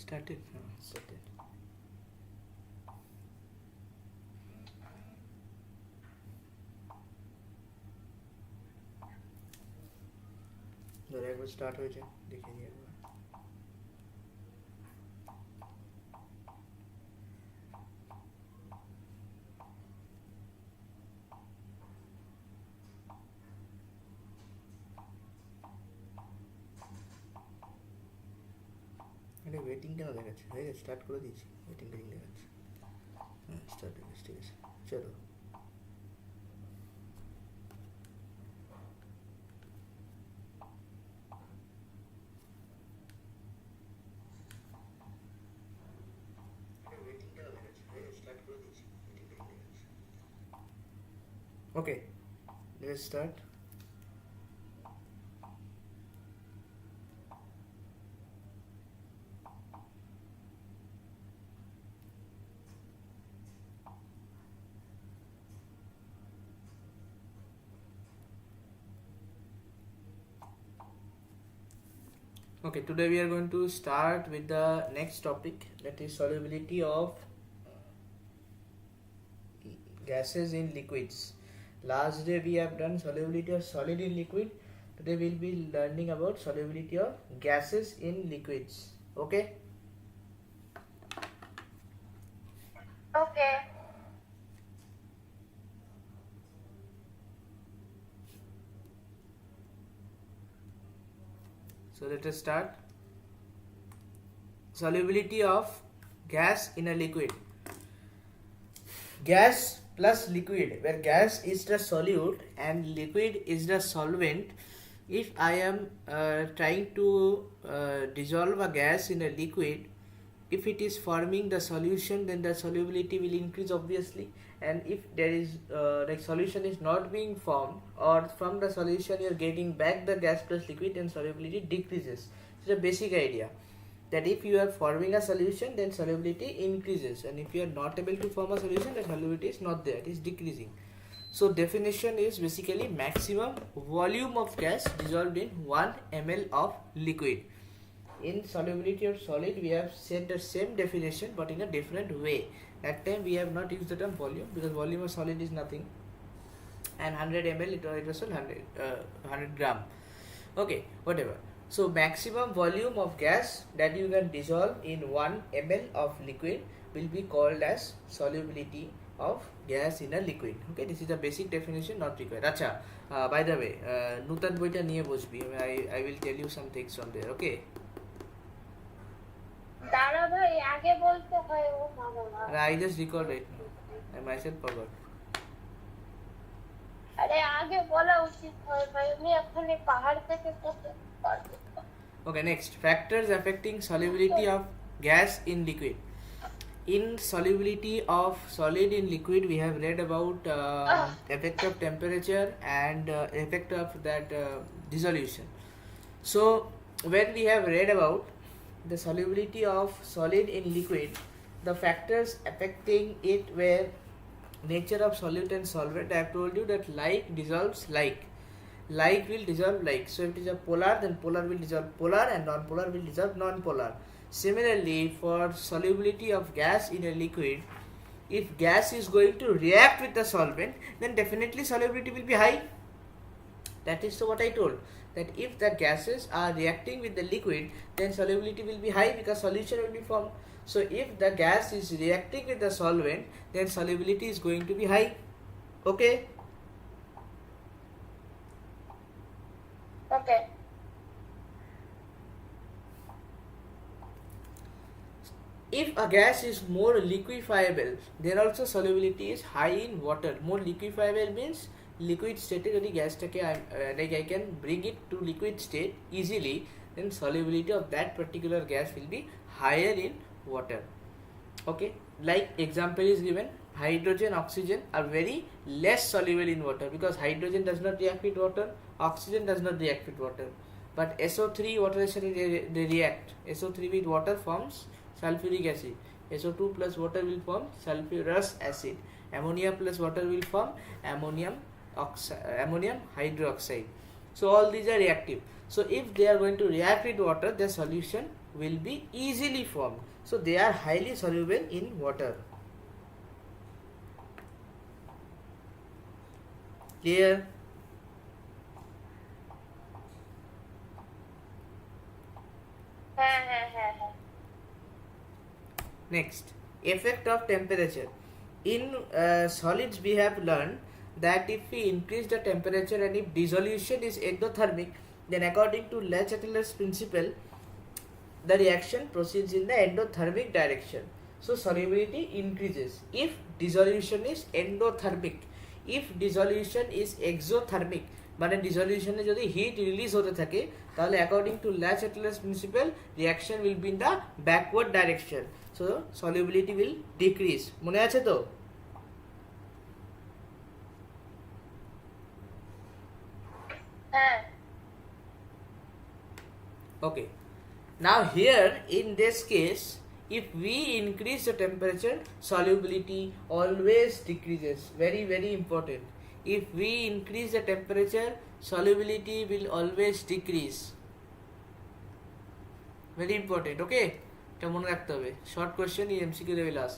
Started. Started. ধরে একবার start হয়েছে দেখে নিয়ে একবার এটা ওয়েটিং কেন দেখাচ্ছে হয়ে গেছে স্টার্ট করে দিয়েছি ওয়েটিং দেখাচ্ছে হ্যাঁ স্টার্ট হয়ে গেছে ঠিক আছে চলো Okay, let's start. Okay, today we are going to start with the next topic, that is solubility of gases in liquids. Last day we have done solubility of solid in liquid. Today we will be learning about solubility of gases in liquids. Okay? Okay. So let us start. Solubility of gas in a liquid. Gas plus liquid, where gas is the solute and liquid is the solvent. If I am trying to dissolve a gas in a liquid, if it is forming the solution, then the solubility will increase obviously, and if there is like solution is not being formed, or from the solution you are getting back the gas plus liquid, then solubility decreases. It's a basic idea that if you are forming a solution, then solubility increases, and if you are not able to form a solution, the solubility is not there, it is decreasing. So definition is basically maximum volume of gas dissolved in 1 ml of liquid. In solubility of solid, we have said the same definition but in a different way. That time we have not used the term volume, because volume of solid is nothing, and 100 ml it was 100 gram. Okay, whatever. So maximum volume of gas that you can dissolve in 1 ml of liquid will be called as solubility of gas in a liquid. Okay, this is the basic definition, not required. Acha, by the way, Nutan boita niye bosbi. I will tell you some things from there. Okay. দাঁড়া ভাই আগে বলতে হয় ও মামা I just recall right now. I myself forgot. আরে আগে বলা উচিত হয় ভাই আমি এখনই পাহাড় থেকে করতে পারবো Okay, next, factors affecting solubility of gas in liquid. In solubility of solid in liquid, we have read about effect of temperature and effect of that dissolution. So when we have read about the solubility of solid in liquid, the factors affecting it were nature of solute and solvent. I have told you that like dissolves like. Like will dissolve like. So if it is a polar, then polar will dissolve polar, and non-polar will dissolve non-polar. Similarly, for solubility of gas in a liquid, if gas is going to react with the solvent, then definitely solubility will be high. That is so what I told, that if the gases are reacting with the liquid, then solubility will be high because solution will be formed. So if the gas is reacting with the solvent, then solubility is going to be high. Okay. Okay. If a gas is more liquefiable, then also solubility is high in water. More liquefiable means liquid state যদি গ্যাসটাকে like I can bring it to liquid state easily, then solubility of that particular gas will be higher in water. Okay, like example is given, hydrogen, oxygen are very less soluble in water because hydrogen does not react with water, oxygen does not react with water, but SO3 water they react. SO3 with water forms sulfuric acid, SO2 plus water will form sulfurous acid, ammonia plus water will form ammonium hydroxide. So all these are reactive. So if they are going to react with water, their solution will be easily formed. So they are highly soluble in water. Clear? Next, effect of temperature. In solids we have learned that if we increase the temperature and if dissolution is endothermic, then according to Le Chatelier's principle, the reaction proceeds in the endothermic direction. So solubility increases if dissolution is endothermic. If dissolution is exothermic, মানে ডিসলিউশনে যদি hit release হতে থাকে তাহলে according to latch Atlas principal reaction will be in the backward direction, so solubility will decrease. মনে আছে তো? হ্যাঁ। Okay, now here in this case, if we increase the temperature, solubility always decreases. Very very important. If we increase the temperature, solubility will always decrease. Very important. Okay, এটা মনে রাখতে হবে। Short question in MCQ they will ask.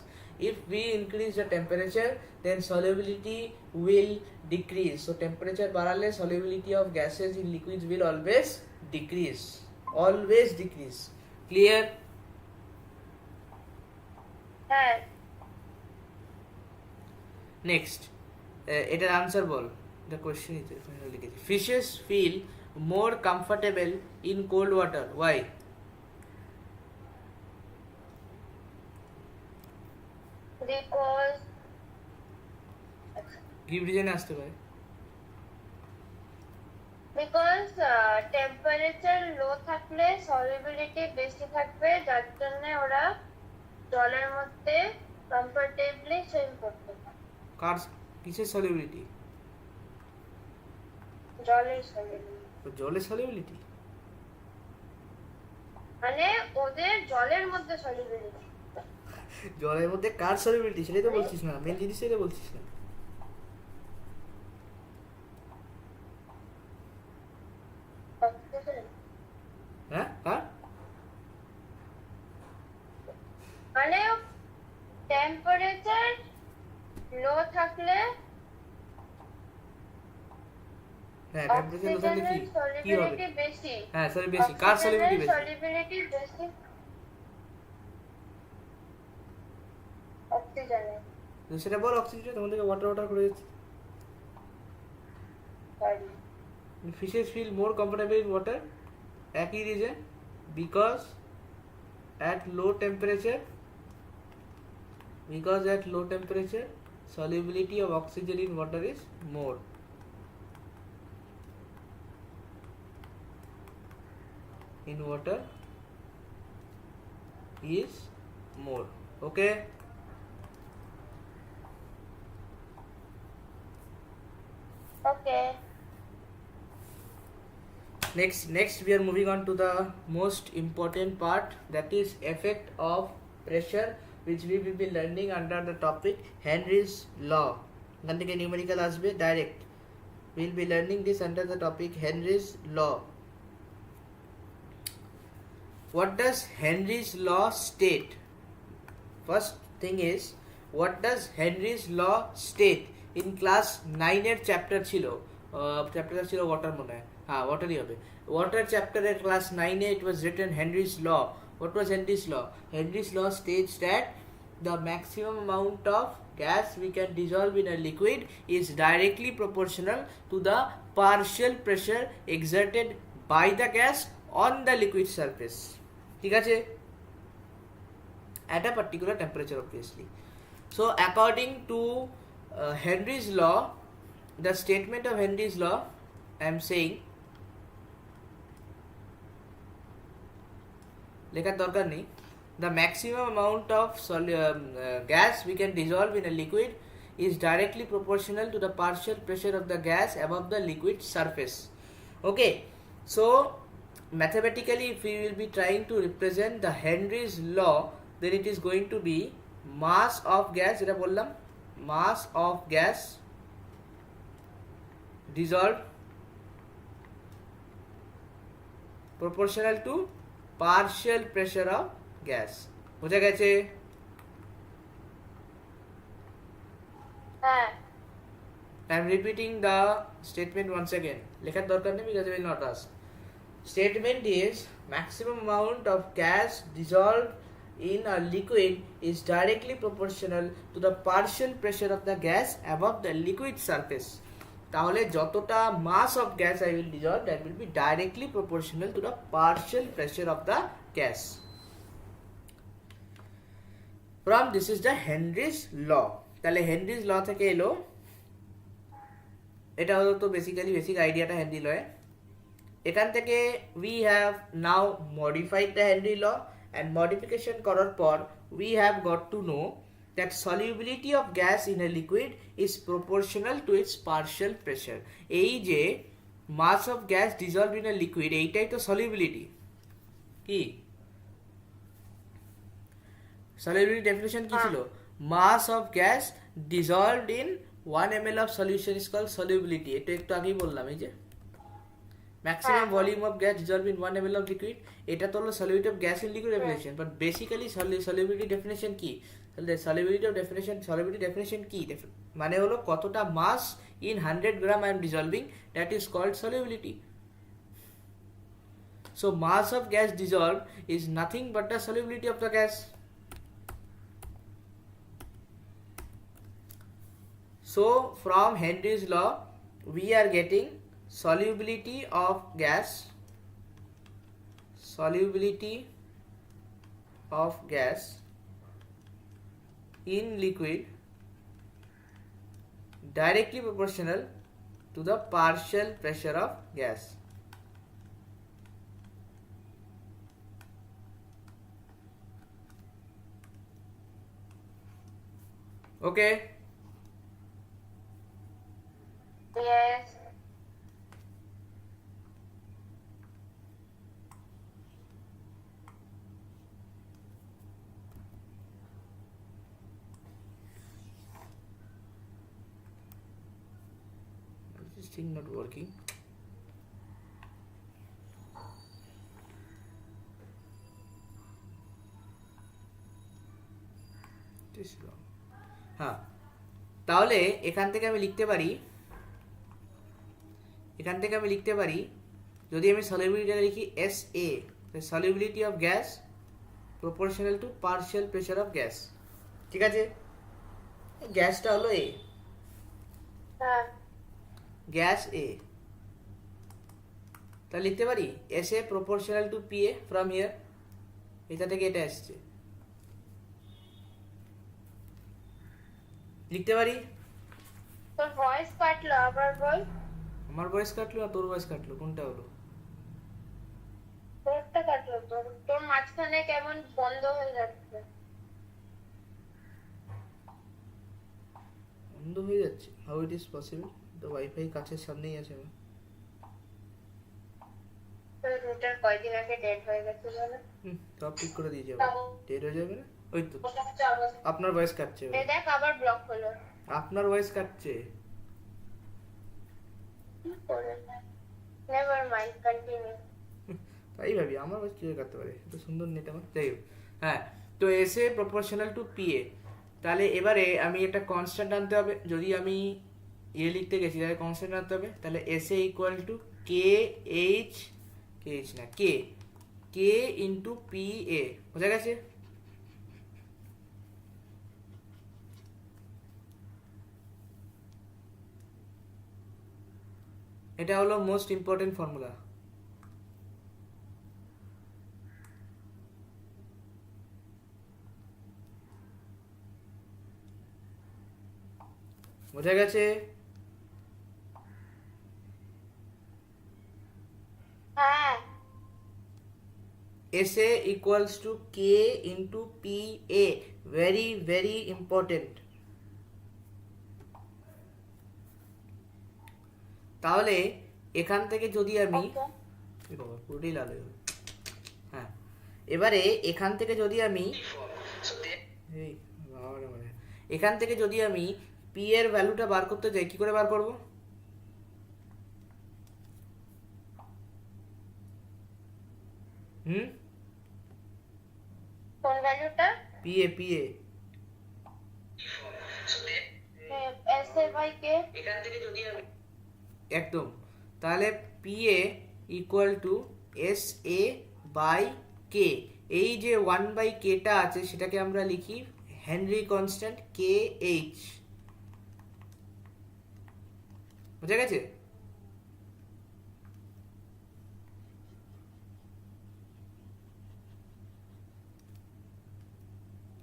If we increase the temperature, then solubility will decrease. So temperature বাড়ালে solubility of gases in liquids will always decrease. Always decrease. Clear? হ্যাঁ। Next, এটার answer ball. The question is লিখেছি, fishes feel more comfortable in cold water. Why? Because Give reason আসতে পারে। because temperature লো থাকলে solubility বেশি থাকবে, যার জন্য ওরা জলের মধ্যে কমফোর্টেবলি সুইম করতে পারে। কার কিসের সলিবিলিটি? জলের সলিবিলিটি জলের সলিবিলিটি মানে ওদের জলের মধ্যে সলিবিলিটি। জলের মধ্যে কার সলিবিলিটি সেটাই তো বলছিস না, মেন জিনিস সেটা বলছিস না। হ্যাঁ কার? মানে টেম্পারেচার লো থাকলে হ্যাঁ টেম্পারেচার লো থাকলে কি কি হবে? সলিবিলিটি বেশি। হ্যাঁ সরি বেশি, কার সলিবিলিটি বেশি? সলিবিলিটি বেশি অক্সিজেনের। তো সেটা বল, অক্সিজেন তোমার থেকে ওয়াটার ওয়াটার করে যাচ্ছে। Sorry, Fishes feel more comfortable in water. একই reason, because at low temperature solubility of oxygen in water is more. In water is more. Okay. okay. Next we are moving on to the most important part, that is effect of pressure, which we will be learning under the topic Henry's law. এখান থেকে numerical আসবে direct. We will be learning this under the topic Henry's law. What does Henry's law state? First thing is, what does Henry's law state? In class 9 এর chapter ছিল, চ্যাপ্টারটা ছিল water মনে হয়, হ্যাঁ ওয়াটারই হবে। ওয়াটার চ্যাপ্টারের class 9 A it was written Henry's law. What was Henry's law? Henry's law states that the maximum amount of gas we can dissolve in a liquid is directly proportional to the partial pressure exerted by the gas on the liquid surface. ঠিক আছে? At a particular temperature obviously. So according to Henry's law, the statement of Henry's law, I am saying, লেখার দরকার নেই, the maximum amount of gas we can dissolve in a liquid is directly proportional to the partial pressure of the gas above the liquid surface. Okay, so mathematically if we will be trying to represent the Henry's law, then it is going to be mass of gas, যেটা বললাম, mass of gas dissolved proportional to partial pressure of gas. বুঝা গেছে? হ্যাঁ। I am repeating the statement once again. লেখার দরকার নেই because I will not ask. Statement is maximum amount of gas dissolved in a liquid is directly proportional to the partial pressure of the gas above the liquid surface. তাহলে যতটা mass of gas I will dissolve, that will be directly proportional to the partial pressure of the gas. From this is the Henry's law. তাহলে Henry's law থেকে এলো, এটা হলো তো basically basic আইডিয়াটা Henry লয়ে। এখান থেকে we have now modified the Henry law, and modification করার পর we have got to know that solubility of gas in a liquid is proportional to its partial pressure. এই যে mass of gas dissolved in a liquid, এইটাই তো solubility। কি solubility definition কি ছিল? mass of gas dissolved in 1 ml of solution is called solubility. এটা একটু আগেই বললাম, এই যে maximum volume of gas dissolved in 1 ml of liquid, এটা তো হলো solubility of gas in liquid definition, but basically solubility definition কি? তাহলে solubility definition কি? মানে হলো কতটা mass in 100 gram I am dissolving, that is called solubility. So mass of gas dissolved is nothing but the solubility of the gas. So from Henry's law we are getting solubility of gas in liquid directly proportional to the partial pressure of gas. Okay? Yes. This thing not working. This wrong. হ্যাঁ, তাহলে এখান থেকে আমি লিখতে পারি যদি আমি solubility লিখি SA, solubility of gas proportional to partial pressure of gas. ঠিক আছে? গ্যাসটা হলো A, হ্যাঁ। গ্যাস A, তাহলে লিখতে পারি SA proportional to PA from here. এটা থেকে এটা আসছে, লিখতে পারি। তোর ভয়েস কাটলো, আবার বল। আমার ভয়েস কাটলো আর তোর ভয়েস কাটলো, কোনটা হলো? তোরটা কাটলো, তোর মাঝখানে কেমন বন্ধ হয়ে যাচ্ছে। বন্ধ হয়ে যাচ্ছে? How it is possible? তো ওয়াইফাই কাছের সামনেই আছে আমার। তোর রুটার কয়দিন আগে ডেড হয়ে গেছে বলে। সব ঠিক করে দিয়ে যাবে, ডেড হয়ে যাবে না? ওই তো আপনার ভয়েস কাটছে, দেখ আবার ব্লক হলো। আপনার ভয়েস কাটছে। Never mind, continue. তাই ভাবি আমার ভয়েস কিভাবে কাটতে পারে, এত সুন্দর নেট আমার। যাই হোক, হ্যাঁ, তো এসে প্রপোর্শনাল টু পিএ। তাহলে এবারে আমি একটা কনস্ট্যান্ট আনতে হবে। যদি আমি লিখতে গেছি তাহলে কনস্ট্যান্ট আনতে হবে। তাহলে এসে equal to K into P A. বোঝা গেছে? এটা হলো মোস্ট ইম্পর্টেন্ট ফর্মুলা। বোঝা গেছে? হ্যাঁ। SA equals to K into PA. Very very important. তাহলে এখান থেকে যদি আমি পুরোটাই লাল হয়ে গেল। হ্যাঁ, এবারে এখান থেকে যদি আমি পি এর ভ্যালুটা বার করতে চাই, কি করে বার করব? কোন ভ্যালুটা? PA PA S A by K. এখান থেকে যদি আমি একদম, তাহলে PA equal to S A by K. এই যে 1/k-টা আছে সেটাকে আমরা লিখি হেনরি কনস্ট্যান্ট কে এইচ। বুঝা গেছে?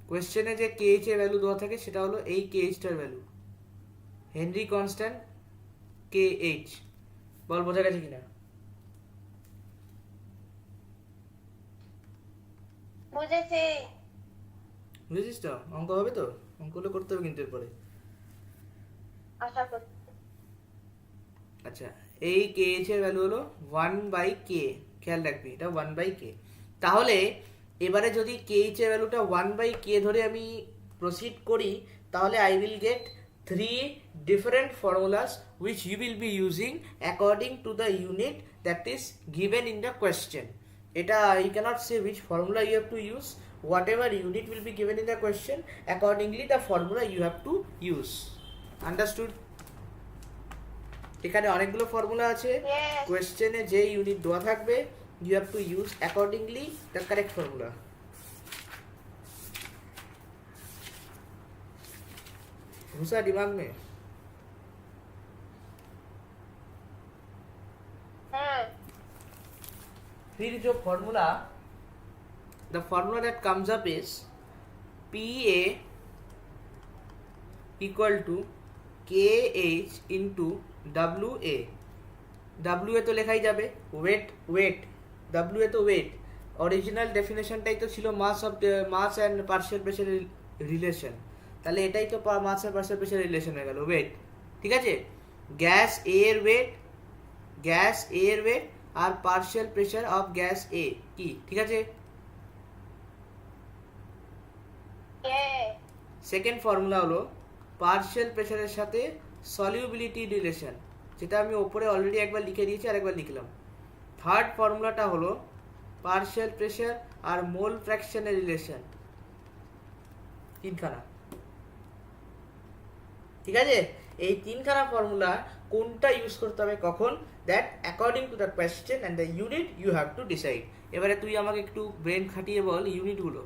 কোয়েশ্চেনে যে কে এইচ এর ভ্যালু দেওয়া থাকে সেটা হলো এই কে এইচটার value, Henry constant K H. বল বোঝা গেছে কিনা? বুঝেছি। বুঝেছিস তো? অঙ্ক হবে তো? অঙ্কগুলো করতে হবে কিন্তু এরপরে। আশা করছি। আচ্ছা, এই কে এইচ এর ভ্যালু হলো 1/k। খেয়াল রাখবি এটা 1/k। তাহলে এবারে যদি কে এইচ এর ভ্যালুটা 1/k ধরে আমি প্রসিড করি, তাহলে I will get 3 different formulas which you will be using according to the unit that is given in the question. এটা I cannot say which formula you have to use. Whatever unit will be given in the question, accordingly the formula you have to use. Understood? এখানে অনেকগুলো formula আছে। Yes. কোয়েশ্চেনে যে unit দেওয়া থাকবে you have to use accordingly the correct formula. घुसा दिमाग में? फिर जो formula, the formula that comes up is P A equal to K H into W A. W A तो লেখাই যাবে ওয়েট, ওয়েট ডব্লিউ এ তো ওয়েট। অরিজিনাল ডেফিনেশনটাই তো ছিল mass of mass and partial pressure relation, তাহলে এটাই তো mass and partial pressure relation হয়ে গেল, ওয়েট। ঠিক আছে, গ্যাস এ এর ওয়েট, গ্যাস এ এর ওয়েট আর partial pressure of gas A কি, ঠিক আছে? সেকেন্ড ফর্মুলা হলো পার্শিয়াল প্রেশারের সাথে সলিউবিলিটি রিলেশন, যেটা আমি ওপরে অলরেডি একবার লিখে দিয়েছি আর একবার লিখলাম। থার্ড ফর্মুলাটা হলো পার্শিয়াল প্রেশার আর মোল ফ্র্যাকশনের রিলেশন। তিনখানা, ঠিক আছে? এই তিনখানা ফর্মুলা কোনটা ইউজ করতে হবে কখন, that according to the question and the unit you have to decide. এবারে তুই আমাকে একটু ব্রেন খাটিয়ে বল ইউনিটগুলো।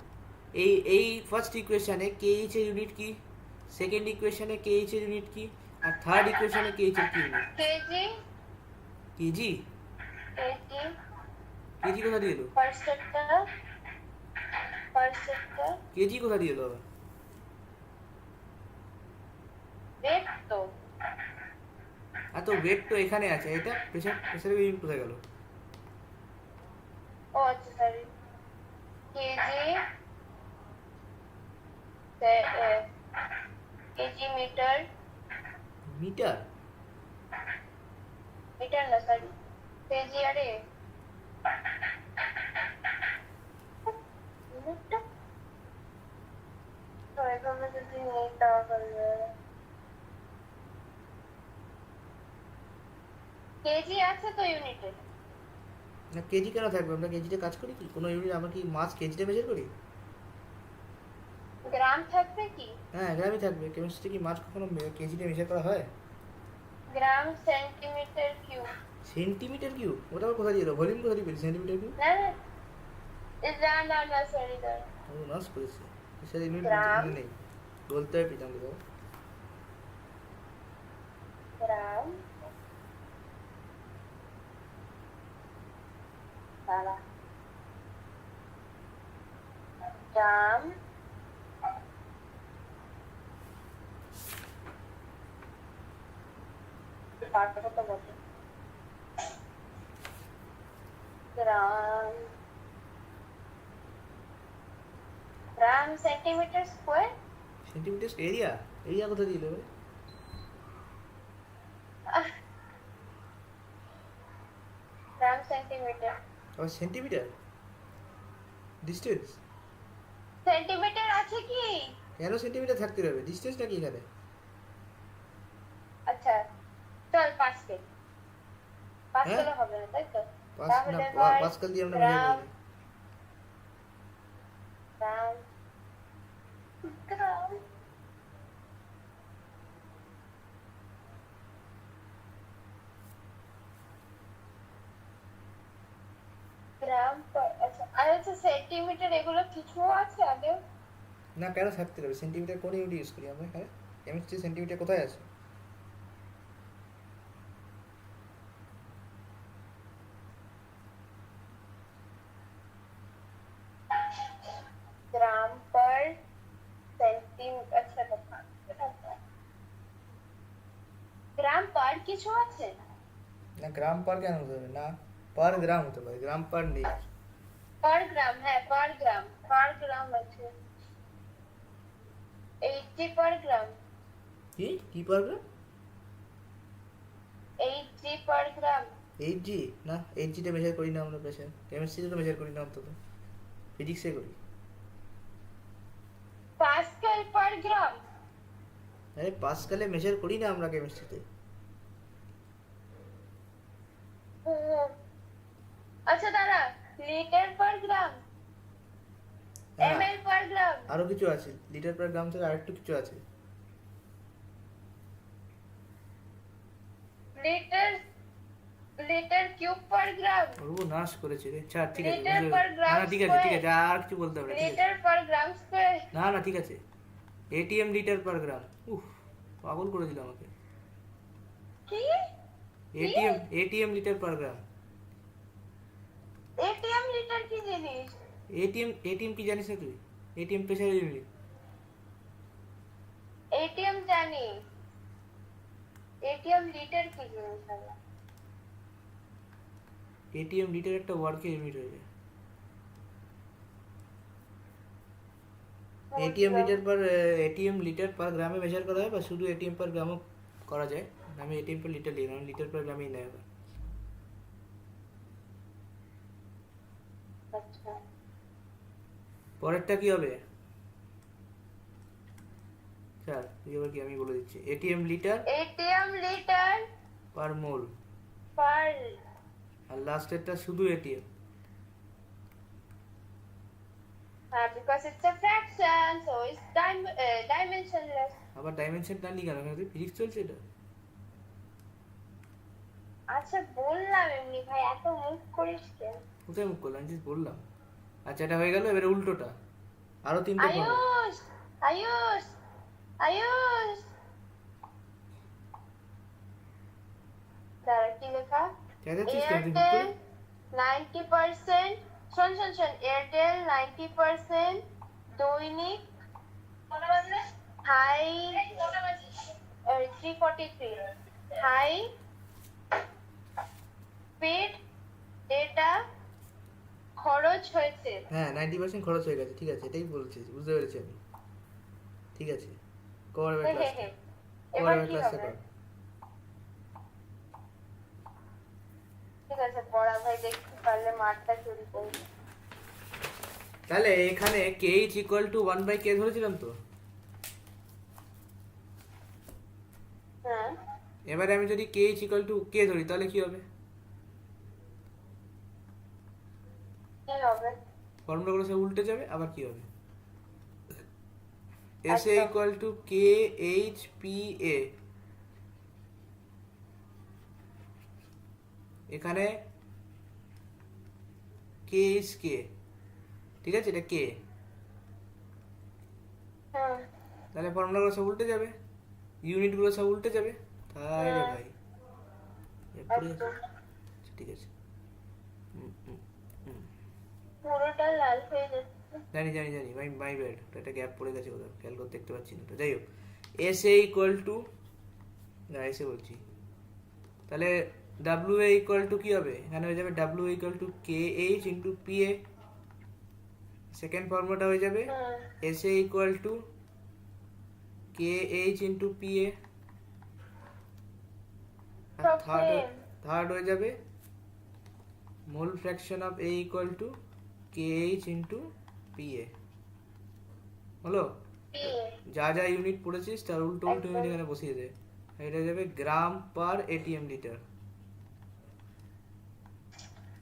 এই ফার্স্ট ইকুয়েশনে কে এইচ এর ইউনিট কি, সেকেন্ড ইকুয়েশনে কে এইচ এর ইউনিট কি, আর থার্ড ইকুয়েশনে কে এইচ এর কি unit? KG. KG? KG. KG কোথা দিয়ে এলো? পারসেন্টটা। পারসেন্টটা। কেজি কোথা দিয়ে এলো আবার? ওয়েট তো। আর তো ওয়েট তো এখানে আছে, এটা প্রেশার, প্রেশারের ইউনিট কোথায় গেল? ও আচ্ছা sorry. KG KG metre. Metre? Metre না সরি, কেজি। আরে ইউনিটটা তো এভাবে যদি নেই তাহলে কেজি আছে তো ইউনিটে। না কেজি কেন থাকবে? আমরা কেজিতে কাজ করি কি? কোনো ইউনিট আমরা কি মাস কেজিতে মেজার করি? গ্রাম থাকবে কি? হ্যাঁ গ্রামই থাকবে, কেমিস্ট্রি কি মাছ কখনো কেজিতে মেজার করা হয়? গ্রাম, সেন্টিমিটার কিউব। Centimetre cube? ওটা আবার কোথা দিয়ে এলো? ভলিউম কোথা দিয়ে পেলি সেন্টিমিটার কিউব? না না না না সরি দাঁড়া। ও নাশ করেছে, সেটা ইউনিট গ্রাম। মনে নেই, বলতে হয় পিতাম্বর দাদা। গ্রাম দাঁড়া। গ্রাম পাঠটা তো বটে। Gram gram centimetre square. Centimetre area? Area কোথা দিয়ে এলো? Gram centimetre. ও সেন্টিমিটার ডিস্টেন্স? সেন্টিমিটার আছে কি? কেন সেন্টিমিটার থাকতে হবে? ডিস্টেন্সটা কি এখানে? আচ্ছা চল পাস্কেল। পাস্কেল হবে না তাই তো? তাহলে পাস্কাল দিয়ে আমরা মেজার করি। গ্রাম গ্রাম পার, আচ্ছা আর হচ্ছে সেন্টিমিটার, এগুলো কিছু আছে আগে? না কেন থাকতে হবে, সেন্টিমিটার কোন ইউনিট ইউজ করি আমরা? হ্যাঁ, কেমিস্ট্রি সেন্টিমিটার কোথায় আছে? গ্রাম পার সেন্টিমিটার, আচ্ছা দেখা, গ্রাম পার কিছু আছে? না গ্রাম পার কেন হতে হবে? না পার গ্রাম হতে পারে, গ্রাম পার নেই। পার গ্রাম, হ্যাঁ পার গ্রাম আছে। 80 পার গ্রাম। কি কি পার গ্রাম? 80 পার গ্রাম। 8G? না 8Gতে মেজার করি না আমরা প্রেশার, কেমিস্ট্রিতে তো মেজার করি না, অন্তত ফিজিক্সে করি। পাস্কেল পার গ্রাম। আরে পাস্কালে মেজার করি না আমরা কেমিস্ট্রিতে। আচ্ছা দাঁড়া, লিটার পার গ্রাম, হ্যাঁ, এমএল পার গ্রাম, আরো কিছু আছে, লিটার পার গ্রাম থেকে আরেকটু কিছু আছে। লিটার লিটার কিউব পার গ্রাম, নাশ করেছে রে, ছাড়, ঠিক আছে লিটার বুঝে পার গেছি। না গ্রাম না ঠিক আছে ঠিক স্কয়ার, আছে, আর কিছু বলতে হবে না, ঠিক আছে। লিটার পার গ্রাম স্কয়ার। না না ঠিক আছে, এটিএম লিটার পার গ্রাম। উফ, পাগল করে দিল আমাকে। কি? এটিএম লিটার পার গ্রাম। এটিএম লিটার কি জিনিস? এটিএম কি জানিস না তুই? ATM pressure unit. এটিএম জানি, এটিএম লিটার কি জিনিস? এটিএম লিটার একটা ওয়ার্কের ইউনিট হয়ে যায়। এটিএম লিটার পার গ্রামে মেজার করা হয়, বা শুধু এটিএম পার গ্রামও করা যায়। আমি এটিএম পার লিটার লিখলাম, লিটার পার গ্রামেই নেয়। আচ্ছা পরেরটা কি হবে? স্যার এবার কি আমি বলে দিচ্ছি, এটিএম লিটার পার মোল, পার, আর লাস্টেরটা শুধু ATM. because it's a fraction, so it's dimensionless. আবার ডাইমেনশন টানলি কেন? এখানে ফিজিক্স চলছে এটা। আচ্ছা বললাম এমনি ভাই, এত মুভ করিস কেন? কোথায় মুখ করলাম, জাস্ট বললাম। আচ্ছা এটা হয়ে গেল, এবারে উল্টোটা। আরো তিনটে ফর্ম। আয়ুষ আয়ুষ আয়ুষ, দাঁড়া কি লেখা? চেঁচাচ্ছিস কেন তুই? এয়ারটেল 90%, শোন শোন শোন, এয়ারটেল 90% দৈনিক হাই 343 হাই স্পিড ডেটা খরচ হয়েছে। হ্যাঁ 90% খরচ হয়ে গেছে, ঠিক আছে, এটাই বলছিস, বুঝতে পেরেছি আমি। ঠিক আছে, কর এবার ক্লাসটা, এবার কি হবে? কর। ঠিক আছে পড়া ভাই, দেখতে পারলে মারটা চুরি করবি। তাহলে এখানে K is equal to 1/k ধরেছিলাম তো। হ্যাঁ, এবারে আমি যদি কে ইজ ইকুয়াল টু কে ধরি তাহলে কি হবে? কি হবে? ফর্মুলাগুলো সব উল্টে যাবে, আবার কি হবে? S A equal to K H P A. এখানে কে ইজ কে, ঠিক আছে, এটা কে। হ্যাঁ তাহলে ফর্মুলাগুলো সব উল্টে যাবে, ইউনিটগুলো সব উল্টে যাবে। তাই রে ভাই, পড়ে গেছে। আচ্ছা, ঠিক আছে। পুরোটা লাল হয়ে যাচ্ছে। জানি জানি জানি, মাই ব্যাড, একটা গ্যাপ পড়ে গেছে কোথাও, খেয়াল করতে দেখতে পাচ্ছি না তো। যাই হোক, এস এ ইকুয়াল টু, না এসে বলছি, তাহলে ডাব্লিউ এ ইকুয়াল টু কি হবে? এখানে হয়ে যাবে W equal to K H into P A. Second ফর্মুলাটা হয়ে যাবে S A equal to K H into P A. Third হয়ে যাবে মোল fraction of A equal to K H into P A. হলো? যা যা ইউনিট পড়েছিস তার উল্টো উল্টো ইউনিট এখানে বসিয়ে দে। এটা হয়ে যাবে গ্রাম পার এটিএম লিটার,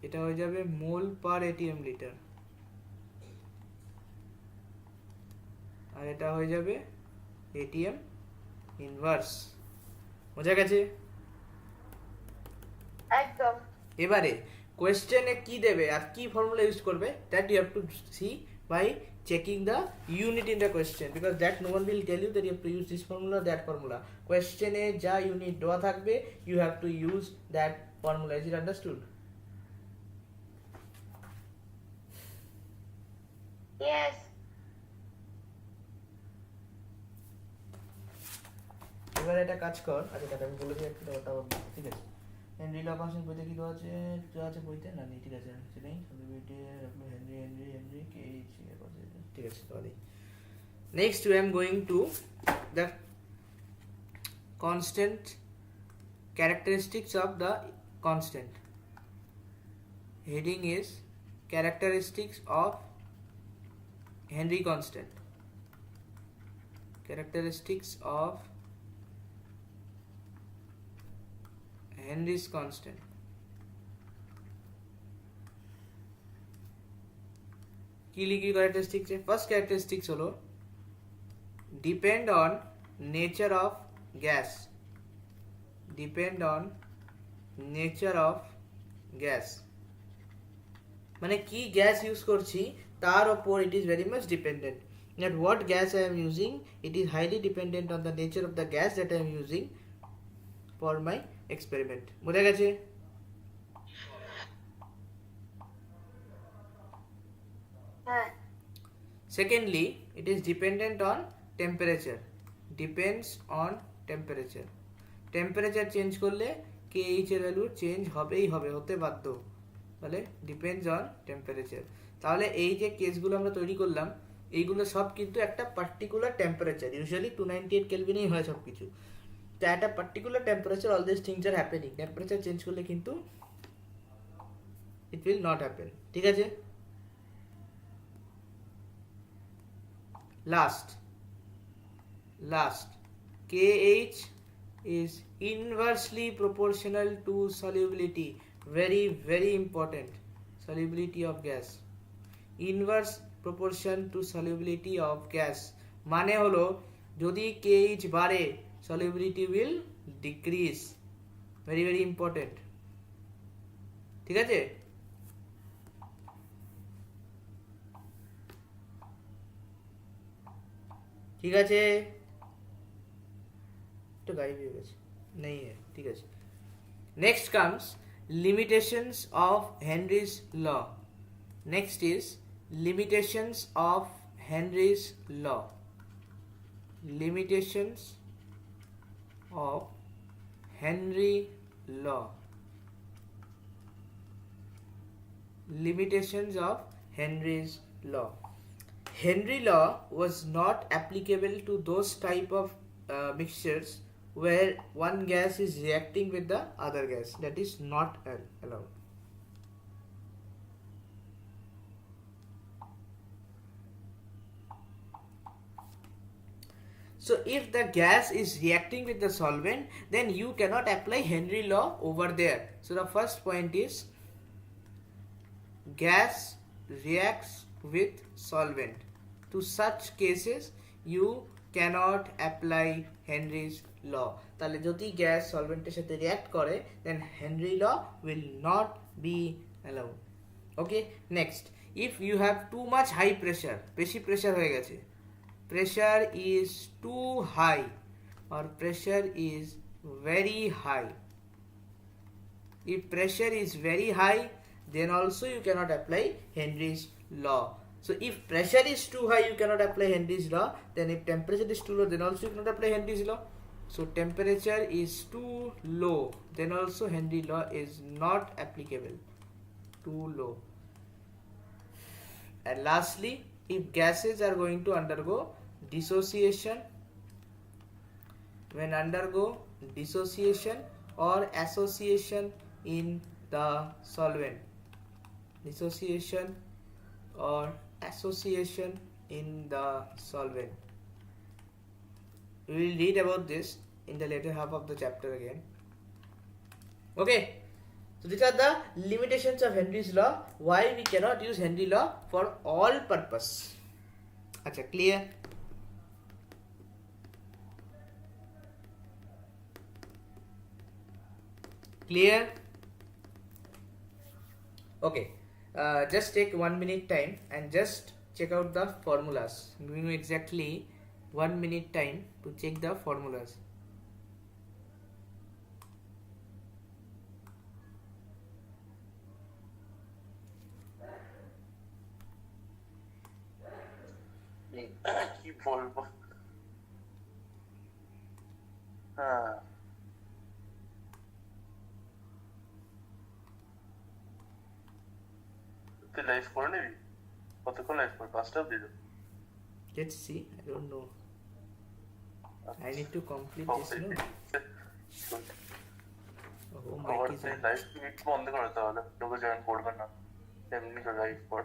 এটা হয়ে যাবে মোল পার এটিএম লিটার, আর এটা হয়ে যাবে এটিএম ইনভার্স। বোঝা গেছে? একদম। এবারে কোয়েশ্চেনে কি দেবে আর কি ফর্মুলা ইউজ করবে, that you have to see by checking the unit in the question, because that no one will tell you that you have to use this formula that formula. Question এ যা unit দেওয়া থাকবে you have to use that formula. Is it understood? Yes. এবার একটা কাজ কর, আচ্ছা দাদা আমি বলে দিই একটু ওটা, ঠিক আছে? হেনরি ল কনস্ট্যান্ট বইতে কি দেওয়া আছে, দেওয়া আছে বইতে না নেই, ঠিক আছে নেই সলিউবিলিটি হেনরি হেনরি হেনরি কে ঠিক আছে sorry. Next we am going to the constant characteristics of the constant. Heading is characteristics of Henry constant. Characteristics of Henry's constant. কি লিখি ক্যারেক্টারিস্টিক্স এ? ফার্স্ট ক্যারেক্টারিস্টিক্স হলো depend on nature of gas. Depend on nature of gas মানে কি gas use করছি তার উপর it is very much dependent. That what gas I am using, it is highly dependent on the nature of the gas that I am using for my experiment. বোঝা গেছে? হ্যাঁ। Secondly, it is dependent on temperature. Depends on temperature. Temperature change করলে KH এর value change হবেই হবে, হতে বাধ্য, তাহলে ডিপেন্ডস অন টেম্পারেচার। তাহলে এই যে কেসগুলো আমরা তৈরি করলাম এইগুলো সব কিন্তু একটা পার্টিকুলার টেম্পারেচার, ইউজুয়ালি 298 কেলভিনেই হয় সব কিছু। তো একটা particular temperature all this things are happening. Temperature change করলে কিন্তু ইট উইল নট হ্যাপেন, ঠিক আছে? Last, KH is inversely proportional to solubility. Very important. Solubility of gas. Inverse proportion to solubility of gas. মানে হলো যদি KH বাড়ে solubility will decrease. Very important. ঠিক আছে? ঠিক আছে, তো গাইব হয়ে গেছে নেই, ঠিক আছে। Next comes limitations of Henry's law. Next is limitations of Henry's law. Limitations of Henry law. Limitations of Henry's law. Henry law was not applicable to those type of mixtures where one gas is reacting with the other gas. That is not allowed. So if the gas is reacting with the solvent, then you cannot apply Henry law over there. So the first point is gas reacts with solvent. To such cases you cannot apply Henry's law. তাহলে যদি gas সলভেন্টের সাথে react করে then Henry law will not be allowed. Okay, next, if you have too much high pressure, বেশি pressure হয়ে গেছে, pressure is too high or pressure is very high. If pressure is very high, then also you cannot apply Henry's law. So if pressure is too high, you cannot apply Henry's law. Then if temperature is too low, then also you cannot apply Henry's law. So temperature is too low, then also Henry law is not applicable. Too low. And lastly, if gases are going to undergo dissociation, when undergo dissociation or association in the solvent, dissociation or association in the solvent, we will read about this in the later half of the chapter again. Okay, so these are the limitations of Henry's law, why we cannot use Henry law for all purpose. Acha, clear? Clear? Okay, just take 1 minute time and just check out the formulas. Give me exactly 1 minute time to check the formulas. কি বলবো? হ্যাঁ, তুই live করে নিবি? কতক্ষণ live করে? 5টা অব্দি তো? Let's see. I don't know. I need to complete this. No. Oh, খবর mic is তুই on. লাইভ একটু বন্ধ করে তাহলে লোকে জয়েন করবে না, এমনি তো লাইভ কর।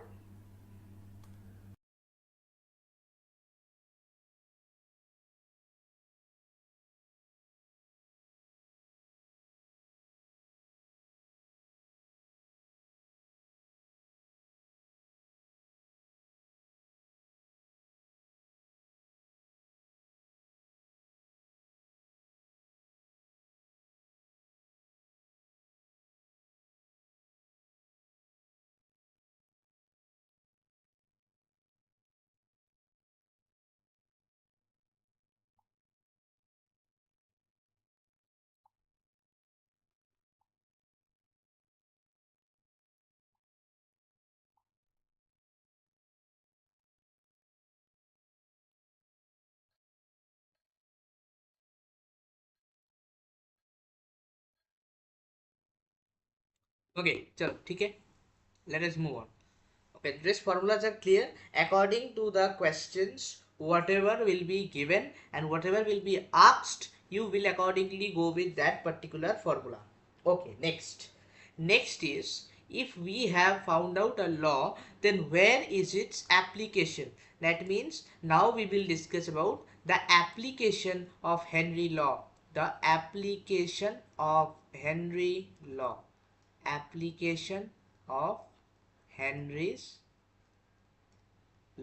Okay, chalo, ठीक है. Let us move on. Okay, these formulas are clear. According to the questions, whatever will be given and whatever will be asked, you will accordingly go with that particular formula. Okay, next. Next is, if we have found out a law, then where is its application? That means now we will discuss about the application of Henry law. The application of Henry law. Application of Henry's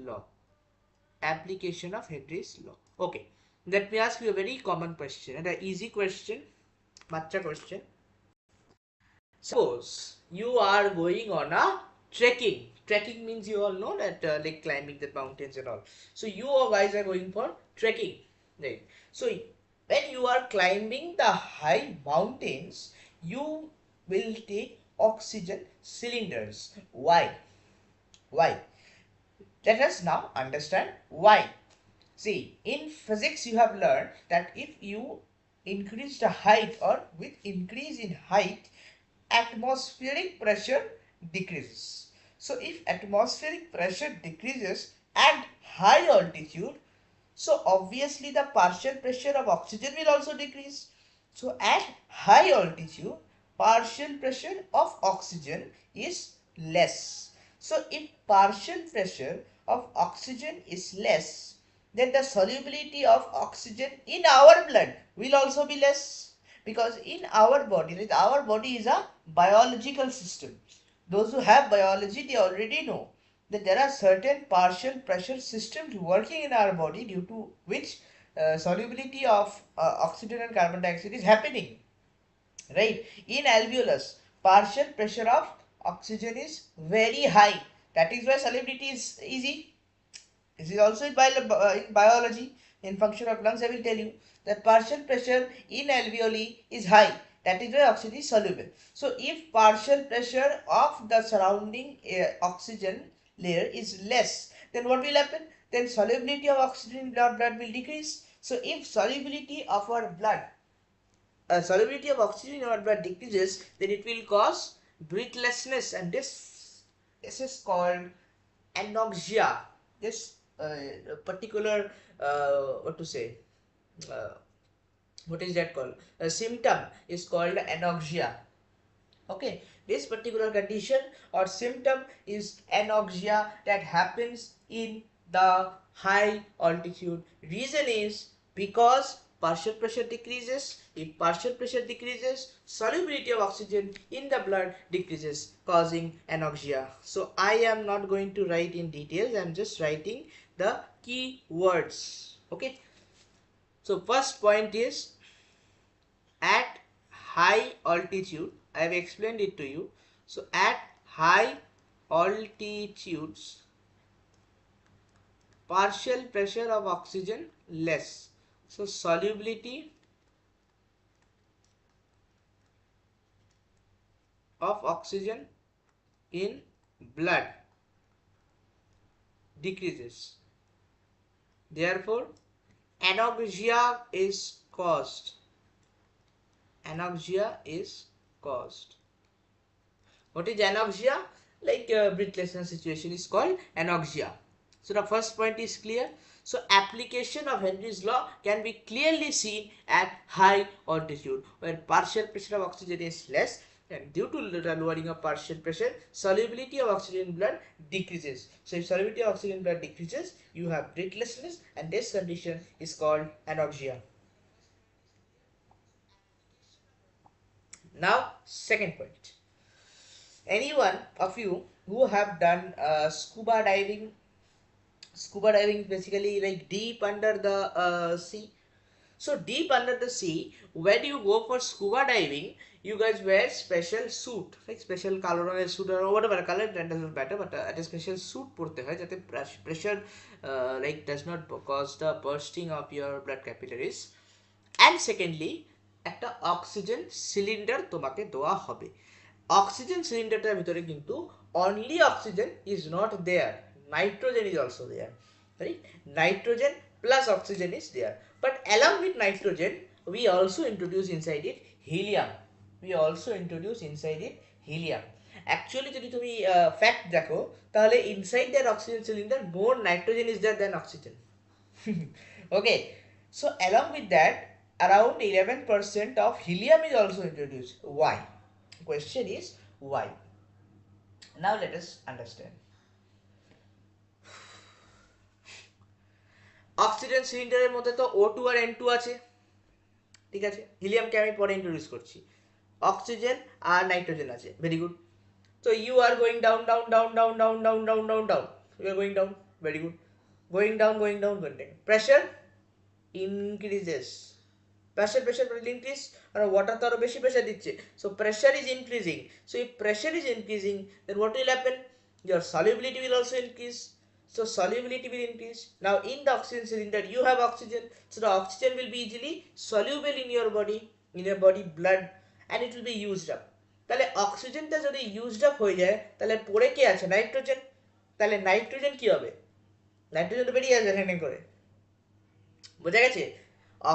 law. Application of Henry's law. Okay, let me ask you a very common question and an easy question, matcha question. Suppose you are going on a trekking. Trekking means you all know that like climbing the mountains and all. So you all guys are going for trekking, right? So when you are climbing the high mountains, you will take oxygen cylinders. Why? Why? Let us now understand why. See, in physics you have learned that if you increase the height or with increase in height, atmospheric pressure decreases. So if atmospheric pressure decreases at high altitude, so obviously the partial pressure of oxygen will also decrease. So at high altitude, partial pressure of oxygen is less. So if partial pressure of oxygen is less, then the solubility of oxygen in our blood will also be less, because in our body is a biological system. Those who have biology, they already know that there are certain partial pressure systems working in our body, due to which solubility of oxygen and carbon dioxide is happening, right? In alveolus, partial pressure of oxygen is very high. That is why solubility is easy. This is also in biology. In function of lungs, I will tell you that partial pressure in alveoli is high. That is why oxygen is soluble. So if partial pressure of the surrounding oxygen layer is less, then what will happen? Then solubility of oxygen in our blood will decrease. So if solubility of oxygen in our blood decreases, then it will cause breathlessness, and this is called anoxia. This particular what to say, uh, what is that called, a symptom is called anoxia. Okay, this particular condition or symptom is anoxia that happens in the high altitude. Reason is because partial pressure decreases. If partial pressure decreases, solubility of oxygen in the blood decreases, causing anoxia. So I am not going to write in details, I am just writing the key words. Okay, so first point is, at high altitude, I have explained it to you. So at high altitudes, partial pressure of oxygen less. So solubility of oxygen in blood decreases. Therefore, anoxia is caused. Anoxia is caused. What is anoxia? Like breathlessness situation is called anoxia. So the first point is clear. So application of Henry's law can be clearly seen at high altitude where partial pressure of oxygen is less, and due to the lowering of partial pressure, solubility of oxygen in blood decreases. So if solubility of oxygen in blood decreases, you have breathlessness, and this condition is called anoxia. Now second point. Anyone of you who have done scuba diving is basically like deep under the sea. So deep under the sea, when you go for scuba diving, you guys wear special suit, like special color suit or whatever color, that doesn't matter, but at a special suit porte hai jate pressure like does not cause the bursting of your blood capillaries. And secondly, একটা oxygen cylinder তোমাকে দেওয়া হবে। Oxygen সিলিন্ডারটার ভিতরে কিন্তু only oxygen is not there, nitrogen is also there, right? Nitrogen plus oxygen is there, but along with nitrogen we also introduce inside it helium. We also introduce inside it helium. Actually যদি তুমি fact দেখো, তাহলে inside that oxygen cylinder more nitrogen is there than oxygen. Okay, so along with that, around 11% of helium is also introduced. Why? Question is why? Now let us understand. Oxygen সিলিন্ডারের মধ্যে তো O2 আর N2 আছে, ঠিক আছে? হিলিয়ামকে আমি পরে introduce করছি। Oxygen আর nitrogen আছে, very good. So you are going down, down, down, down, down, down, down, down, down. You are going down, very good. Going down, going down, going down. Pressure increases. Pressure will increase, and water তো আরো বেশি pressure দিচ্ছে, so pressure is increasing. So if pressure is increasing, then what will happen? Your solubility will also increase. So solubility will increase. Now in the oxygen cylinder you have oxygen, so the oxygen will be easily soluble in your body, blood, and it will be used up. তাহলে অক্সিজেনটা যদি used up হয়ে যায়, তাহলে পড়ে কি আছে? Nitrogen. তাহলে নাইট্রোজেন কি হবে? নাইট্রোজেন তো বেরিয়ে আসবে হেনে করে, বোঝা গেছে?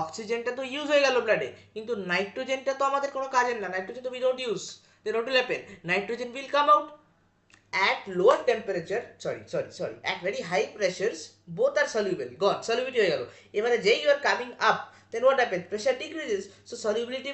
অক্সিজেনটা তো ইউজ হয়ে গেল ব্লাডে, কিন্তু নাইট্রোজেনটা তো আমাদের কোনো কাজের না, নাইট্রোজেন তো we don't use. Then what will happen? Nitrogen will come out at lower temperature, sorry, at very high pressures, both are soluble, gone, solubility হয়ে গেল। এবারে যেই you are coming up, then what happens? Pressure decreases, so solubility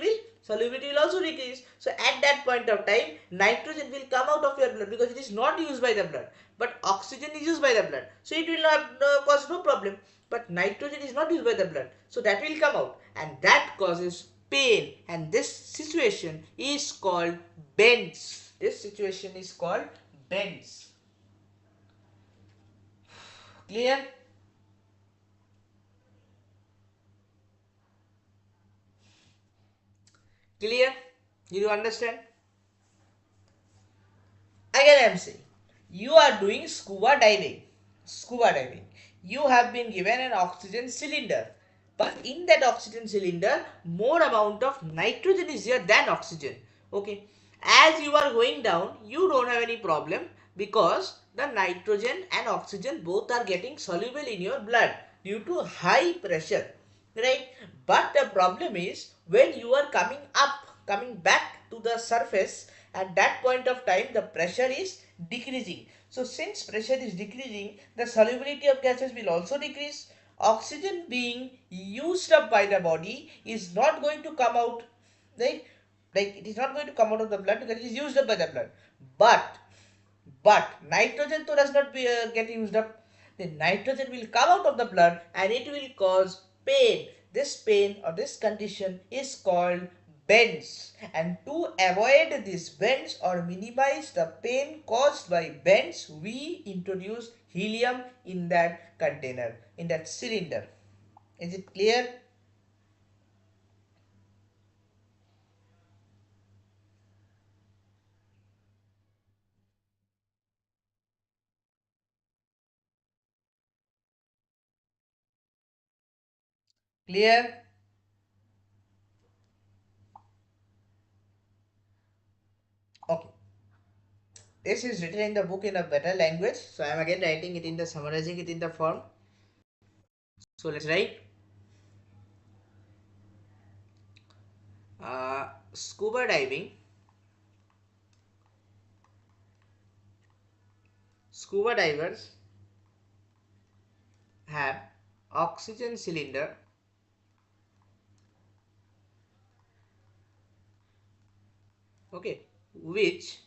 will also decrease. So at that point of time, nitrogen will come out of your blood because it is not used by the blood, but oxygen is used by the blood, so it will not cause no problem. But nitrogen is not used by the blood, so that will come out, and that causes pain, and this situation is called bends. This situation is called bends. Clear? Clear? Did you understand? Again I am saying, you are doing scuba diving. You have been given an oxygen cylinder, but in that oxygen cylinder more amount of nitrogen is there than oxygen. Okay, as you are going down, you don't have any problem because the nitrogen and oxygen both are getting soluble in your blood due to high pressure, right? But the problem is when you are coming back to the surface, at that point of time the pressure is decreasing. So since pressure is decreasing, the solubility of gases will also decrease. Oxygen being used up by the body is not going to come out, right? Like it is not going to come out of the blood because it is used up by the blood. But nitrogen to does not get used up. The nitrogen will come out of the blood and it will cause pain. This pain or this condition is called bends, and to avoid these bends or minimize the pain caused by bends, we introduce helium in that container, in that cylinder. Is it clear? Clear? Okay. This is written in the book in a better language, so I am again writing it in the summarizing it in the form. So let's write scuba diving. Scuba divers have oxygen cylinder okay which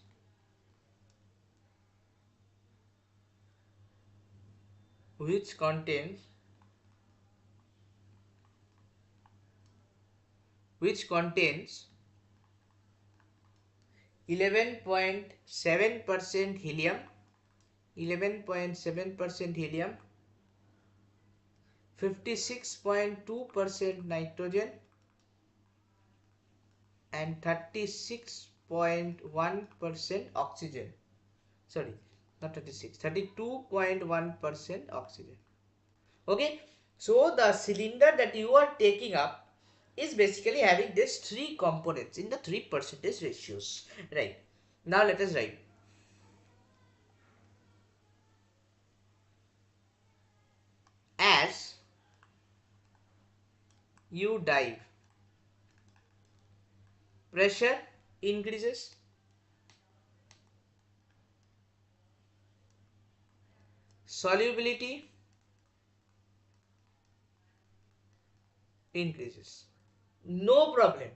contains 11.7% helium, 11.7% helium, 56.2% nitrogen, and 36.1% oxygen. Sorry, not 36, 32.1% oxygen. Okay, so the cylinder that you are taking up is basically having these three components in the 3% ratios. Right, now let us write as you dive, pressure increases, solubility increases. No problem,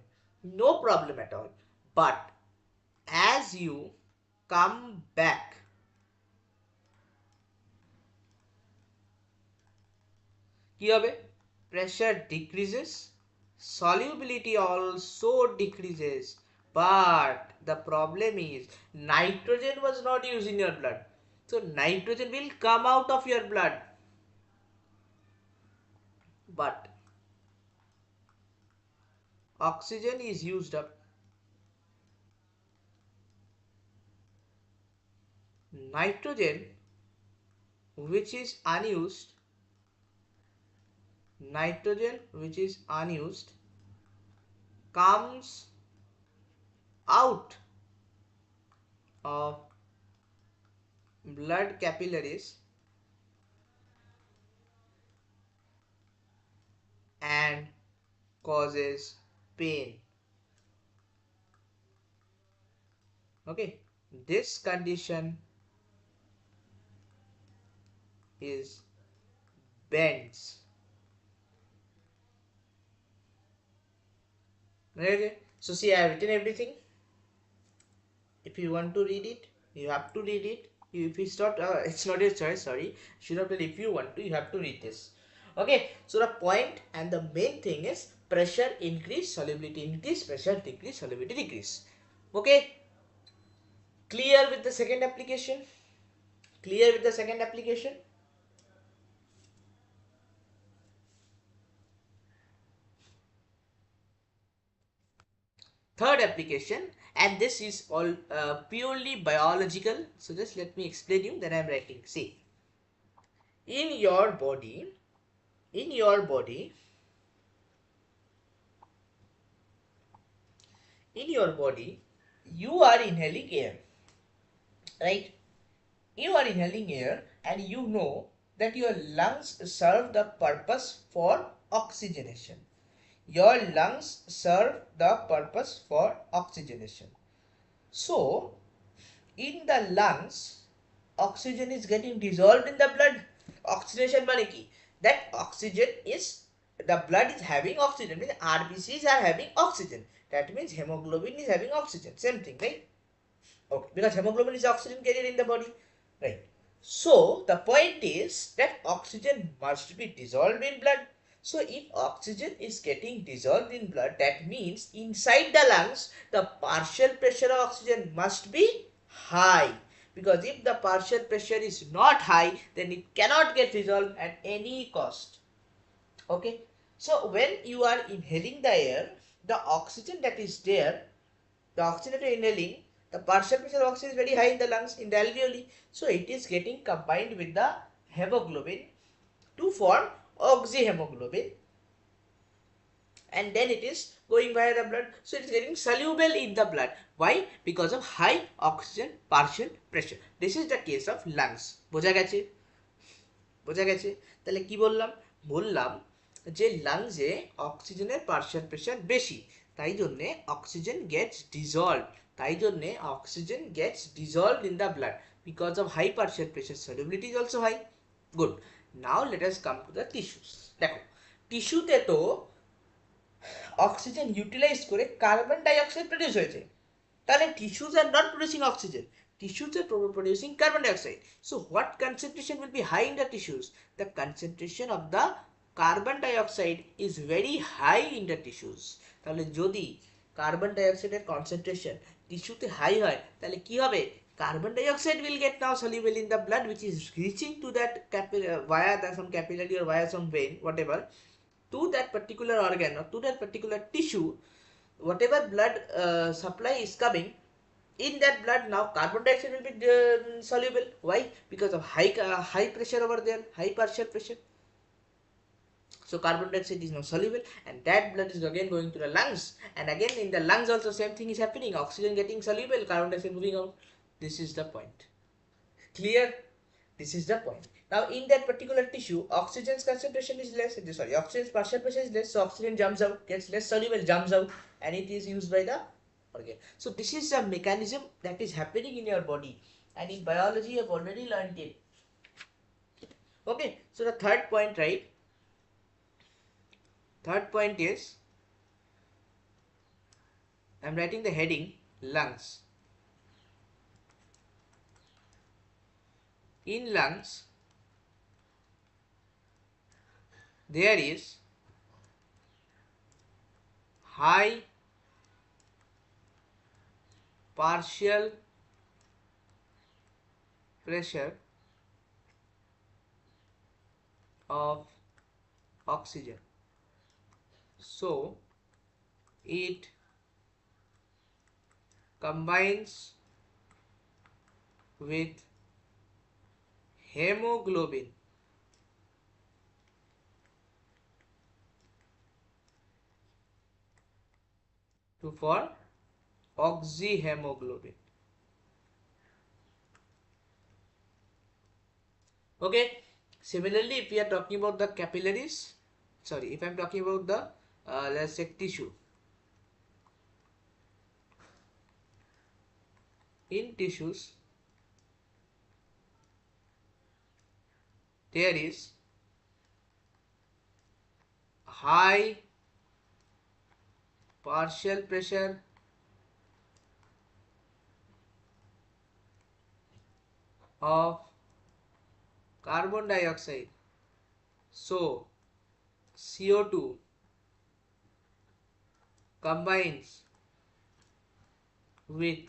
no problem at all. But as you come back, কি হবে? Pressure decreases, solubility also decreases, but the problem is nitrogen was not used in your blood, so nitrogen will come out of your blood, but oxygen is used up. Nitrogen which is unused, nitrogen which is unused comes out of blood capillaries and causes pain. Okay, this condition is bends. Okay, so see, I have written everything. If you want to read it, you have to read it. If it's not, it's not your choice. Sorry, should not tell. If you want to, you have to read this. Okay, so the point and the main thing is pressure increase, solubility increase, pressure decrease, solubility decrease. Okay, clear with the second application? Clear with the second application? Third application, and this is all purely biological. So just let me explain you. Then I am writing. See, in your body, in your body, in your body, you are inhaling air, right? You are inhaling air, and you know that your lungs serve the purpose for oxygenation. Your lungs serve the purpose for oxygenation. So, in the lungs, oxygen is getting dissolved in the blood. Oxygenation মানে কি? That oxygen is, the blood is having oxygen, means RBCs are having oxygen. That means hemoglobin is having oxygen. Same thing, right? Okay, because hemoglobin is oxygen carrier in the body, right? So the point is that oxygen must be dissolved in blood. So if oxygen is getting dissolved in blood, that means inside the lungs the partial pressure of oxygen must be high, because if the partial pressure is not high, then it cannot get dissolved at any cost. Okay, so when you are inhaling the air, the oxygen that is there, the oxygen that you are inhaling, the partial pressure of oxygen is very high in the lungs, in the alveoli, so it is getting combined with the hemoglobin to form oxyhemoglobin, and then it is going via the blood, so it is getting soluble in the blood. Why? Because of high oxygen partial pressure. This is the case of lungs. বোঝা গেছে? বোঝা গেছে? তাহলে কি বললাম? বললাম যে লাংসে অক্সিজেনের পার্শিয়াল প্রেশার বেশি, তাই জন্যে অক্সিজেন গেটস ডিজলভ, তাই জন্যে oxygen gets dissolve in the blood because of high partial pressure, solubility is also high. Good. Now let us come to the tissues. দেখো টিস্যুতে তো অক্সিজেন ইউটিলাইজ করে কার্বন ডাইঅক্সাইড প্রডিউস হয়েছে, তাহলে tissues are not producing oxygen, tissues are producing carbon dioxide. So what concentration will be high in the tissues? The concentration of the carbon dioxide is very high in the tissues. তাহলে যদি carbon ডাইঅক্সাইডের concentration টিস্যুতে high হয় তাহলে কি হবে? Carbon dioxide will get now soluble in the blood, which is reaching to that via some capillary or via some vein, whatever, to that particular organ or to that particular tissue. Whatever blood supply is coming, in that blood now carbon dioxide will be soluble. Why? Because of high pressure over there, high partial pressure. So carbon dioxide is now soluble, and that blood is again going to the lungs, and again in the lungs also same thing is happening, oxygen getting soluble, carbon dioxide moving out. This is the point. Clear? This is the point. Now in that particular tissue oxygen's concentration is less, oxygen's partial pressure is less, so oxygen jumps out, gets less soluble, jumps out, and it is used by the organ. So this is a mechanism that is happening in your body, and in biology you have already learned it. Okay, so the third point, right? Third point is, I'm writing the heading lungs. In lungs there is high partial pressure of oxygen, so it combines with hemoglobin to form oxyhemoglobin. Okay, similarly if we are talking about the capillaries, if I'm talking about the let's say tissue, in tissues there is high partial pressure of carbon dioxide, so CO2 combines with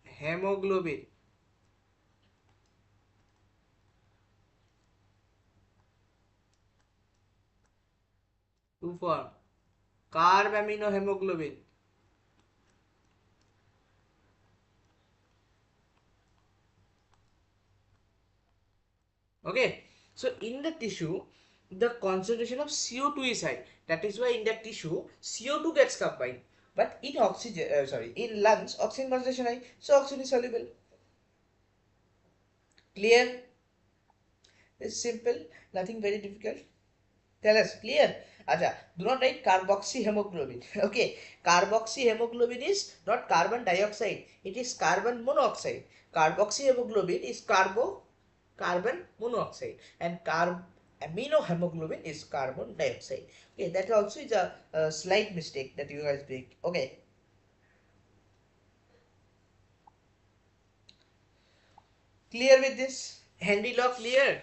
hemoglobin to form carbaminohemoglobin. Okay, so in the tissue the concentration of CO2 is high, that is why in that tissue CO2 gets combined, but in in lungs oxygen concentration high, so oxygen is soluble. Clear? It's simple, nothing very difficult. Tell us, clear? Acha, do not write carboxyhemoglobin. Okay, carboxyhemoglobin is not carbon dioxide, it is carbon monoxide. Carboxyhemoglobin is carbon monoxide, and aminohemoglobin is carbon dioxide. Okay, that also is a slight mistake that you guys make. Okay. Clear with this? Henry law clear?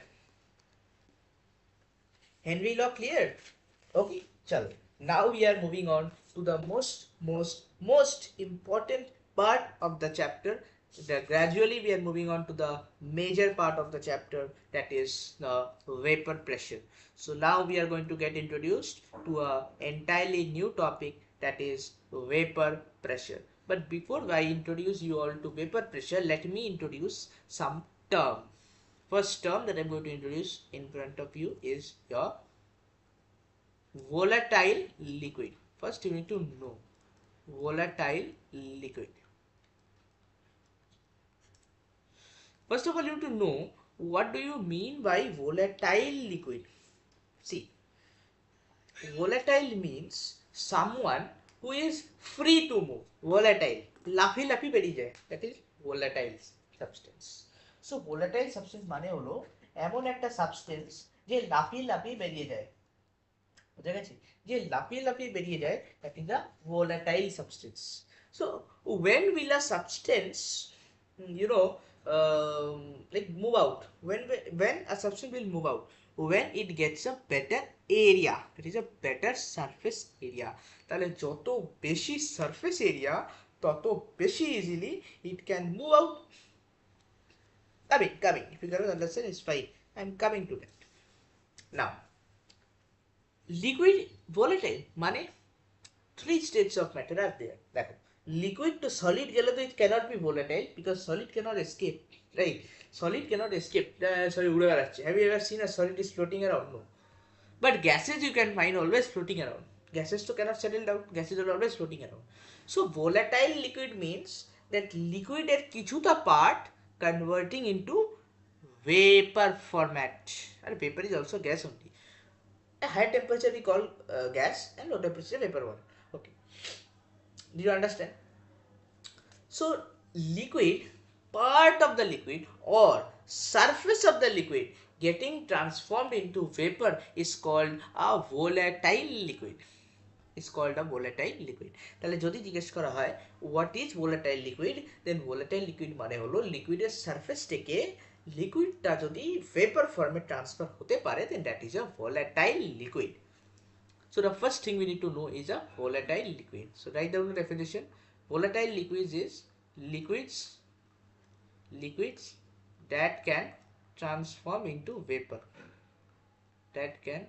Henry law clear? Okay, chalo. Now we are moving on to the most important part of the chapter. Gradually we are moving on to the major part of the chapter, that is the vapor pressure. So now we are going to get introduced to a entirely new topic, that is vapor pressure. But before I introduce you all to vapor pressure, let me introduce some term. First term that I'm going to introduce in front of you is your volatile liquid. First you need to know volatile liquid. First of all, you have to know what do you mean by volatile liquid. See, volatile means someone who is free to move. Volatile, লাফি লাফি বেরিয়ে যায়, that is volatile substance. So volatile substance মানে হলো এমন একটা substance যে লাফিয়ে লাফিয়ে বেরিয়ে যায়, বুঝা গেছে, যে লাফিয়ে লাফিয়ে বেরিয়ে যায়, that is a volatile substance. So when will a substance, you know, like move out, when a substance will move out, when it gets a better area, that is a better surface area. তাহলে যত বেশি surface area তত বেশি easily it can move out. Coming, if you cannot understand, it's fine, I'm coming to that. Now liquid volatile মানে three states of matter are there. দেখো, liquid to solid গেলে তো it cannot be volatile because solid cannot escape, right? Solid cannot escape. Sorry, উড়ে বেড়াচ্ছে. Have you ever seen a solid is floating around? No. But gases you can find always floating around. Gases to cannot settle down. Gases are always floating around. So volatile liquid means that liquid এর কিছুটা part converting into vapor format. And vapor is also gas only. A high temperature we call gas and low temperature vapor one. Okay. Do you understand? So liquid, part of the liquid or surface of the liquid getting transformed into vapor is called a volatile liquid. Is called a volatile liquid. তাহলে যদি জিজ্ঞেস করা হয় what is volatile liquid, then volatile liquid মানে হলো লিকুইডের surface থেকে লিকুইডটা যদি vapour ফর্মে ট্রান্সফার হতে পারে, then that is a volatile liquid. So the first thing we need to know is a volatile liquid. So write down the definition. Volatile liquids is liquids that can transform into vapor. That can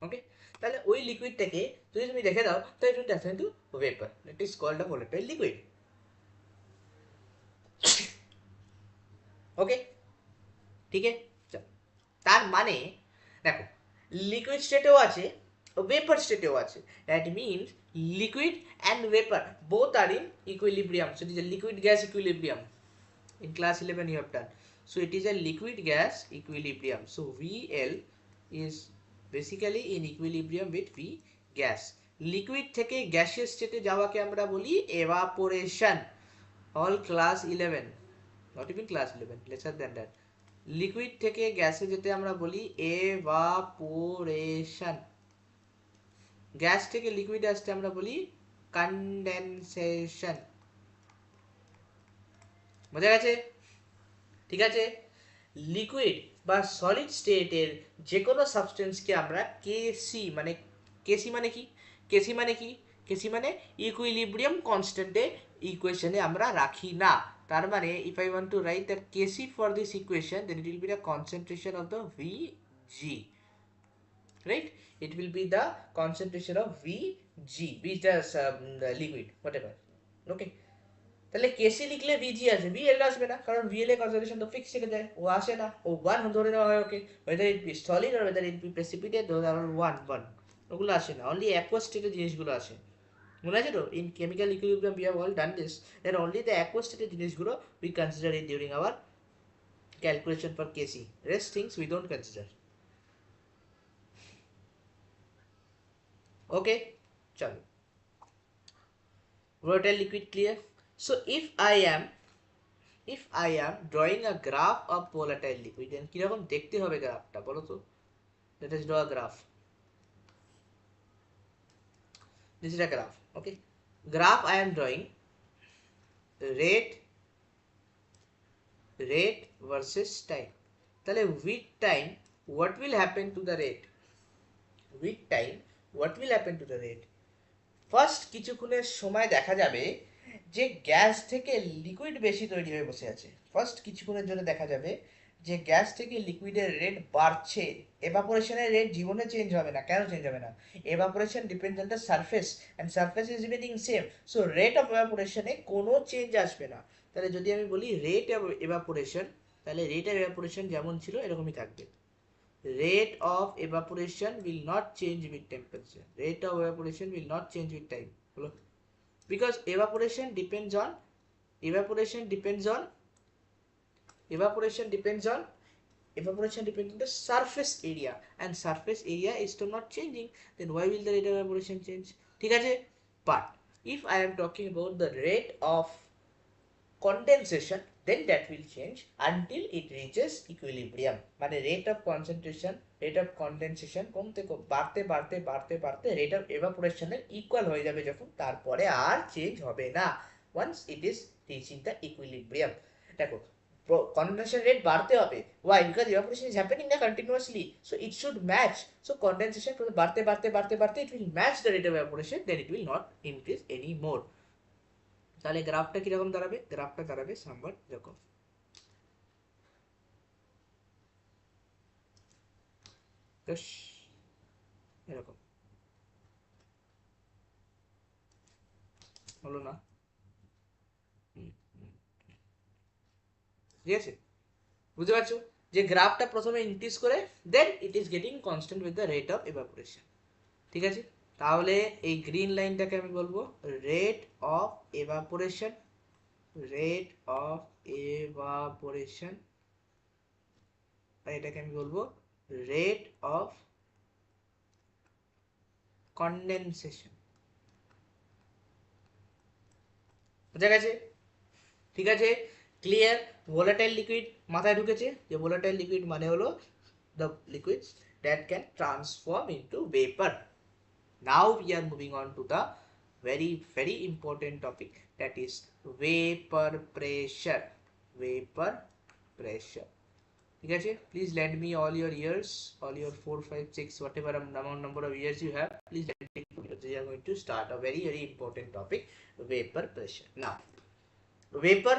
okay, তাহলে ওই লিকুইডটাকে যদি তুমি রেখে দাও তাহলে এটা transfer into vapour, it is called a volatile liquid. Okay, ঠিক আছে, তার মানে দেখো লিকুইড স্টেটেও আছে, vapor স্টেটেও আছে, that means liquid and vapour both are in equilibrium. So it is a liquid gas equilibrium. In class 11 you have done. So it is a liquid gas equilibrium. So VL is basically in equilibrium with V gas. Liquid থেকে gaseous state যাওয়াকে আমরা বলি evaporation. All class 11, not even class 11, lesser than that. Liquid থেকে গ্যাসে যেতে আমরা বলি evaporation. Gas থেকে liquid আসতে আমরা বলি condensation. বোঝা গেছে? ঠিক আছে, লিকুইড বা সলিড স্টেটের যে কোনো সাবস্টেন্সকে আমরা কেসি মানে ইকুইলিব্রিয়াম কনস্ট্যান্টে ইকুয়েশনে আমরা রাখি না. তার মানে if I want to write that KC for this equation, then it will be the concentration of the VG, right? It will be the concentration of Vg, which is liquid, whatever. Okay, তাহলে কেসি লিখলে ভিজি আসবে, VL আসবে না, কারণ VL এর conservation তো fix থেকে যায়, ও আসে না, ও 1 ধরে নেওয়া হয় ওকে, whether it be solid or whether it be precipitate, those are all 1 ওগুলো আসে না, অনলি অ্যাকুয়াস স্টেটের জিনিসগুলো আসে, মনে আছে তো? In chemical equilibrium we have all done this, then only the aqueous state জিনিসগুলো we consider it during our calculation for kc, rest things we don't consider. Okay, chalo, volatile liquid clear? So if I am drawing a graph of volatile liquid, then কিরকম দেখতে হবে গ্রাফটা বলো তো? Let us draw a graph. This is a graph. Okay, graph I am drawing rate versus time. তাহলে with time what will happen to the rate? With time what will happen to the rate? First কিছুক্ষণের সময় দেখা যাবে যে gas থেকে liquid বেশি তৈরি হয়ে বসে আছে, ফার্স্ট কিছুক্ষণের জন্য দেখা যাবে যে গ্যাস থেকে লিকুইডের রেট বাড়ছে, এভাপোরেশনের রেট জীবনে চেঞ্জ হবে না। কেন চেঞ্জ হবে না? Evaporation depends on the surface and surface is remaining same, so rate of এভাপোরেশনে কোনো চেঞ্জ আসবে না। তাহলে যদি আমি বলি রেট অফ এভাপোরেশন, তাহলে রেট অফ এভাপোরেশন যেমন ছিল এরকমই থাকবে। Rate of evaporation will not change with temperature. Rate of evaporation will not change with time. Hello? Because evaporation depends on evaporation depends on evaporation depends on the surface area, and surface area is still not changing. Then why will the rate of evaporation change? ঠিক আছে? But if I am talking about the rate of condensation, then that will change until it reaches equilibrium. মানে rate of concentration, rate of condensation কমতে বাড়তে বাড়তে বাড়তে বাড়তে rate of evaporation এর equal হয়ে যাবে যখন, তারপরে আর চেঞ্জ হবে না once it is reaching the equilibrium. দেখো, condensation rate বাড়তে হবে, why? Because evaporation is happening now continuously, so it should match. So condensation বাড়তে বাড়তে বাড়তে বাড়তে it will match the rate of evaporation, then it will not increase anymore. তাহলে গ্রাফটা কিরকম দাঁড়াবে? গ্রাফটা দাঁড়াবে সামবার এরকম, এরকম হলো না? ঠিক আছে, বুঝতে পারছো যে গ্রাফটা প্রথমে ইনক্রিজ করে then it is getting constant with the rate of evaporation. ঠিক আছে, তাহলে এই গ্রিন লাইনটাকে আমি বলবো rate of evaporation, rate of evaporation, আর এটাকে আমি বলবো রেট অফ কন্ডেনসেশন। বুঝা গেছে? ঠিক আছে, ক্লিয়ার? ভোলাটাইল লিকুইড মাথায় ঢুকেছে যে ভোলাটাইল লিকুইড মানে হলো the liquids that can transform into vapor. Now we are moving on to the very important topic, that is vapor pressure. Vapor pressure. ঠিক আছে, please lend me all your ears, all your 4 5 6 whatever number of ears you have, please lend me, because we are going to start a very important topic, vapor pressure. Now vapour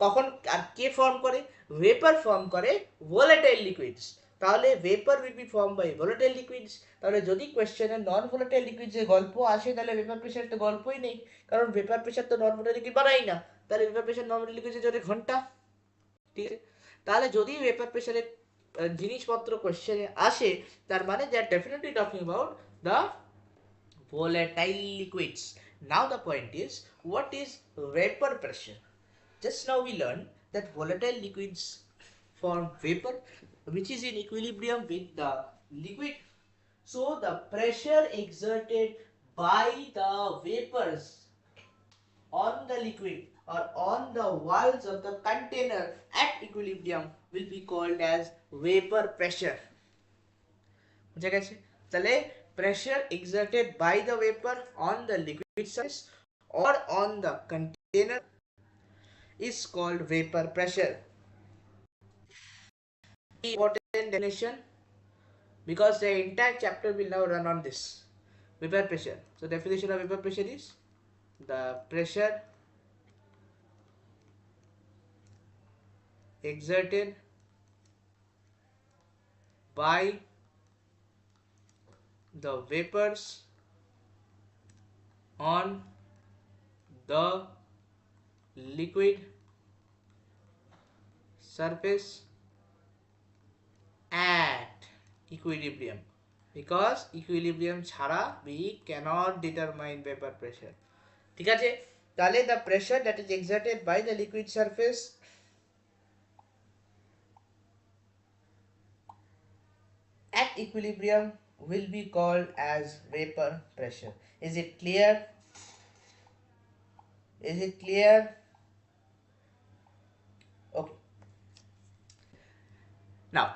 কখন আর কে form করে? Vapour form করে volatile liquids. তাহলে vapour will be form by volatile liquids. তাহলে যদি কোয়েশ্চেনে non volatile লিকুইডসের গল্প আসে, তাহলে ভেপার প্রেশার তো গল্পই নেই, কারণ ভেপার প্রেশার তো নন ভোলাটাইল লিকুইড বানাই না। তাহলে ভেপার প্রেশার নন ভোলাটাইল লিকুইডের জন্য ঘন্টা। ঠিক আছে, তাহলে যদি ভেপার প্রেশারের জিনিসপত্র কোয়েশ্চেনে আসে, তার মানে they are definitely talking about the volatile liquids. Now the point is, what is vapor pressure? Just now we learned that volatile liquids form vapor which is in equilibrium with the liquid. So the pressure exerted by the vapors on the liquid or on the walls of the container at equilibrium will be called as vapor pressure. বুঝা গেছে? তাহলে pressure exerted by the vapor on the liquid surface or on the container is called vapor pressure. Important definition, because the entire chapter will now run on this vapor pressure. So definition of vapor pressure is the pressure exerted by the vapors on the liquid surface at equilibrium, because equilibrium ছাড়া we cannot determine vapor pressure. ঠিক আছে, তাহলে the pressure that is exerted by the liquid surface at equilibrium will be called as vapor pressure. Is it clear? Is it clear? Okay. Now,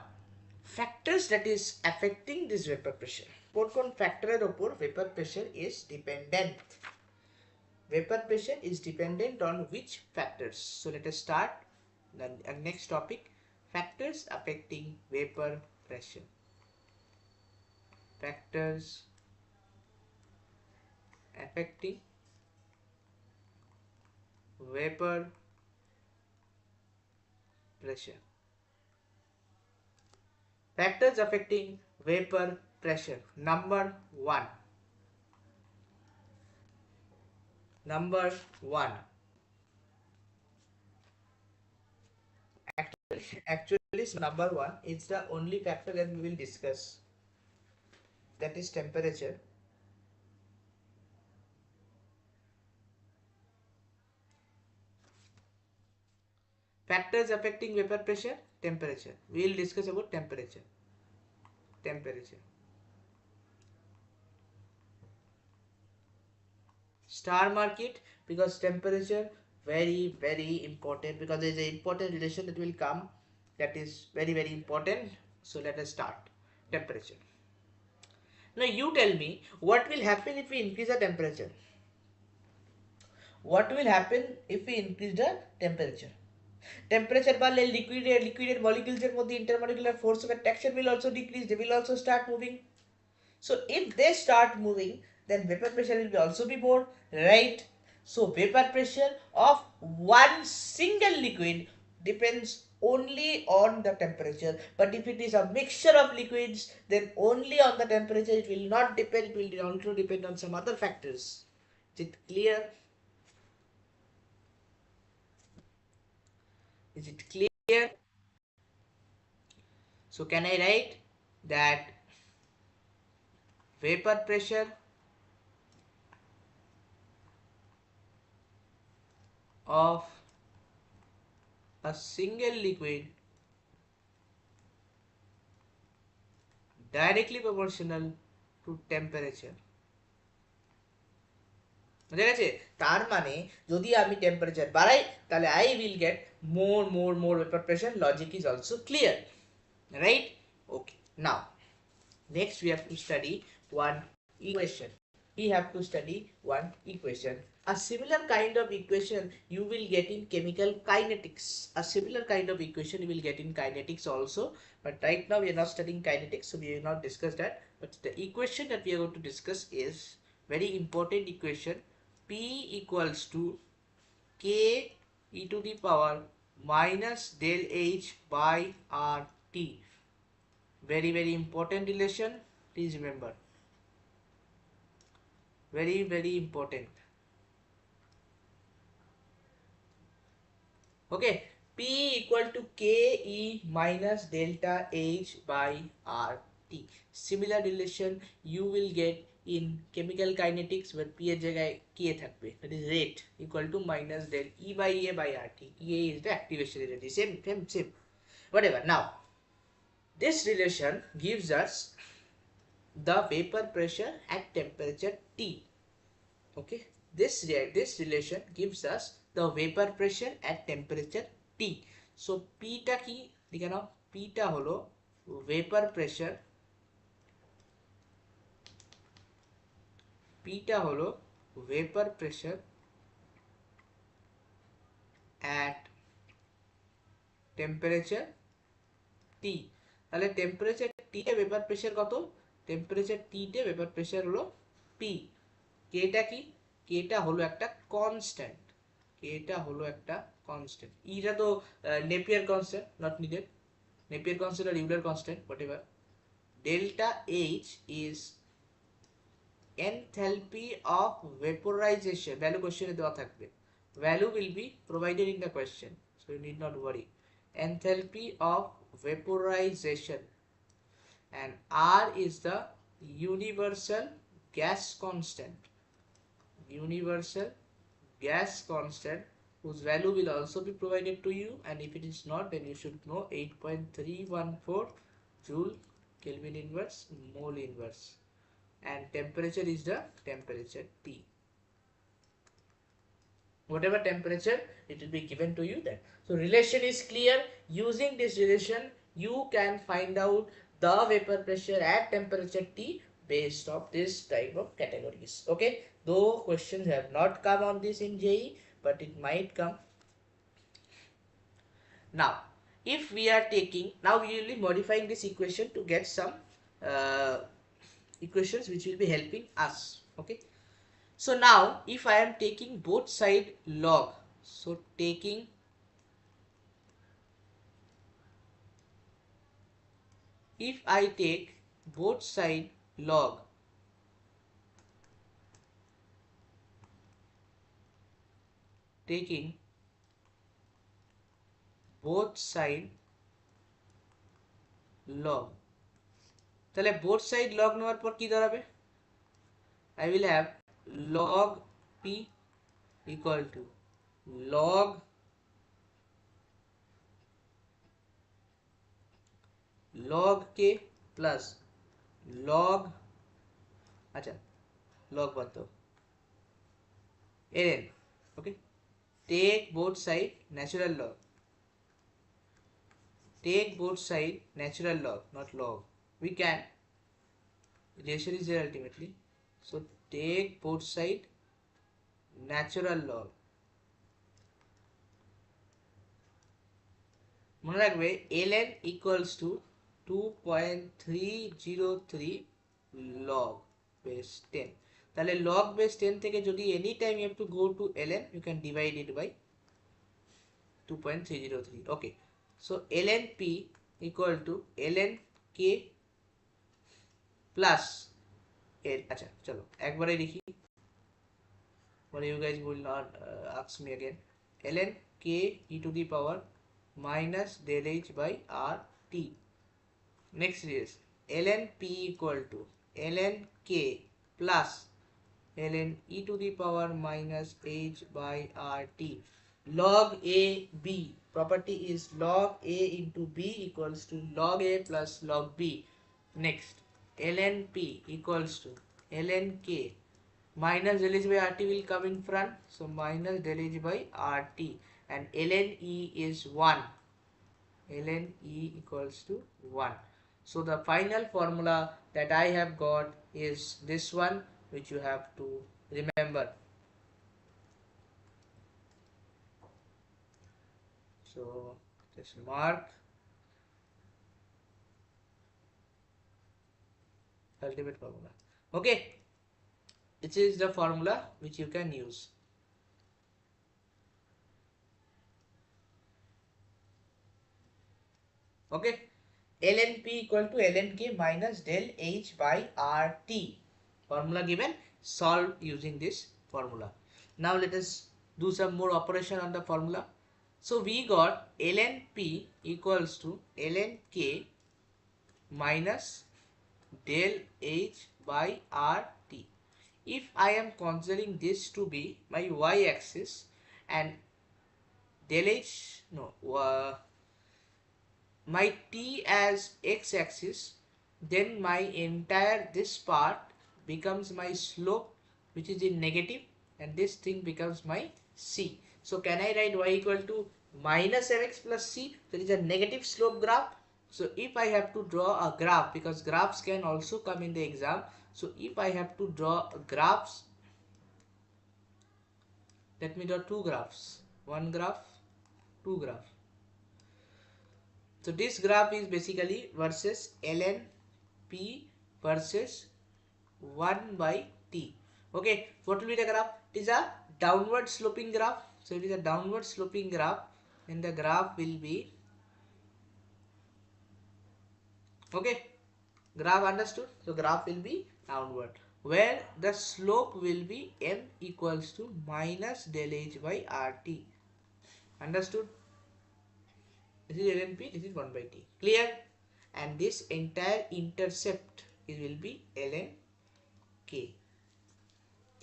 factors that is affecting this vapor pressure. কোন ফ্যাক্টরের উপর vapor pressure is dependent? Vapor pressure is dependent on which factors? So let us start the next topic, factors affecting vapor pressure. Factors affecting vapor pressure. Factors affecting vapor pressure. Number one. Actually, number one is the only factor that we will discuss. That is temperature. Factors affecting vapor pressure, temperature. We will discuss about temperature. Star market, because temperature very important, because there is an important relation that will come, that is very important. So let us start. Temperature. Now you tell me, what will happen if we increase the temperature? What will happen if we increase the temperature? Temperature বাড়লে liquid molecules এর মধ্যে intermolecular force of attraction will also decrease. They will also start moving. So if they start moving, then vapor pressure will also be more, right? So vapor pressure of one single liquid depends only on the temperature. But if it is a mixture of liquids, then only on the temperature. It will not depend. It will also depend on some other factors. Is it clear? Is it clear? So can I write that vapor pressure of a single liquid directly proportional to temperature? ঠিক আছে, তার মানে যদি আমি temperature বাড়াই তাহলে I will get more vapor pressure. Logic is also clear, right? Okay, now next we have to study one equation. A similar kind of equation you will get in chemical kinetics. Also, but right now we are not studying kinetics, so we will not discuss that. But the equation that we are going to discuss is very important equation. P equals to K e to the power minus del H by RT. Very important relation. Please remember. Very important. Okay, P equal to K E minus delta H by RT. Similar relation you will get in chemical kinetics, where P এর জায়গায় K থাকবে, that is rate, equal to minus del E by A by RT. E is the activation energy. Same. Whatever. Now, this relation gives us the vapor pressure at temperature T. Okay, this relation gives us the vapor pressure at temperature T. So P টা কি লিখে নাও, P টা হলো vapor pressure, at temperature T. তাহলে temperature T তে vapour pressure কত? Temperature T তে vapour pressure হলো P। কেটা কি? কেটা হলো একটা কনস্ট্যান্ট। ইটা তো Napier constant, not needed. Napier constant আর Euler constant, whatever. Delta H is enthalpy of vaporization. Value কোশ্চেনে দেওয়া থাকবে, value will be provided in the question, so you need not worry. Enthalpy of vaporization, and R is the universal gas constant, whose value will also be provided to you, and if it is not, then you should know 8.314 joule Kelvin inverse mole inverse, and temperature is the temperature T. Whatever temperature, it will be given to you then. So relation is clear. Using this relation you can find out the vapor pressure at temperature T based of this type of categories. Okay, though questions have not come on this in JEE, but it might come. Now if we are taking, now we will be modifying this equation to get some equations which will be helping us. Okay, so now if I am taking both side log, so if I take both side log, taking both side log, তাহলে both side log নেওয়ার পর কি দাঁড়াবে? I will have log p equal to log k plus log, अच्छा log বাদ দাও, ln. Okay, take both side natural log, take both side natural log, not log. We can, ratio is there ultimately, so take both side natural log. মনে রাখবে ln equals to 2.303 log base 10. তাহলে log base 10 থেকে যদি any time you have to go to ln, you can divide it by 2.303. Okay, so ln p equal to ln k plus l. আচ্ছা চলো একবারে লিখি, but you guys will not ask me again. ln k e to the power minus del h by rt. Next is ln p equal to ln k plus ln e to the power minus h by rt. Log a b, property is log a into b equals to log a plus log b. Next, ln p equals to ln k minus del h by rt will come in front, so minus del h by rt, and ln e is 1, ln e equals to 1. So the final formula that I have got is this one, which you have to remember. So just mark ultimate formula. Okay, this is the formula which you can use. Okay, ln p equal to ln k minus del h by rt. Formula given, solve using this formula. Now let us do some more operation on the formula. So we got ln p equals to ln k minus del h by rt. If I am considering this to be my y-axis and del h, no, my t as x-axis, then my entire this part becomes my slope, which is in negative, and this thing becomes my c. So can I write y equal to minus mx plus c? That is a negative slope graph. So if I have to draw a graph, because graphs can also come in the exam, so if I have to draw graphs, let me draw two graphs, one graph, two graph. So this graph is basically versus ln p versus 1 by t. Okay, what will be the graph? It is a downward sloping graph. So it is a downward sloping graph, and the graph will be, okay, graph understood? So graph will be downward, where the slope will be m equals to minus del h by rt. Understood? This is ln p, this is 1 by t. Clear? And this entire intercept, it will be ln k.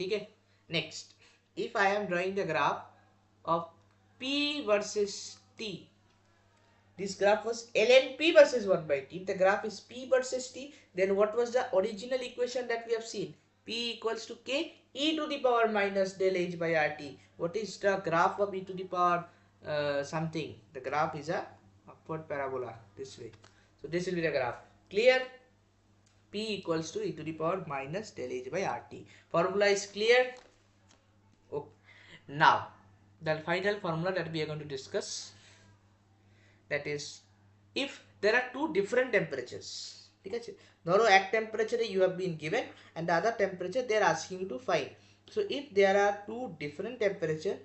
Okay. Next, if I am drawing the graph of p versus t, this graph was ln p versus 1 by t. If the graph is p versus t, then what was the original equation that we have seen? P equals to k e to the power minus del h by rt. What is the graph of e to the power something? The graph is a upward parabola this way. So this will be the graph. Clear? P equals to e to the power minus del h by rt. Formula is clear? Okay. Now the final formula that we are going to discuss, that is, if there are two different temperatures, ঠিক আছে, ধরো এক টেম্পারেচারে you have been given and the other temperature they are asking you to find. So if there are two different temperature,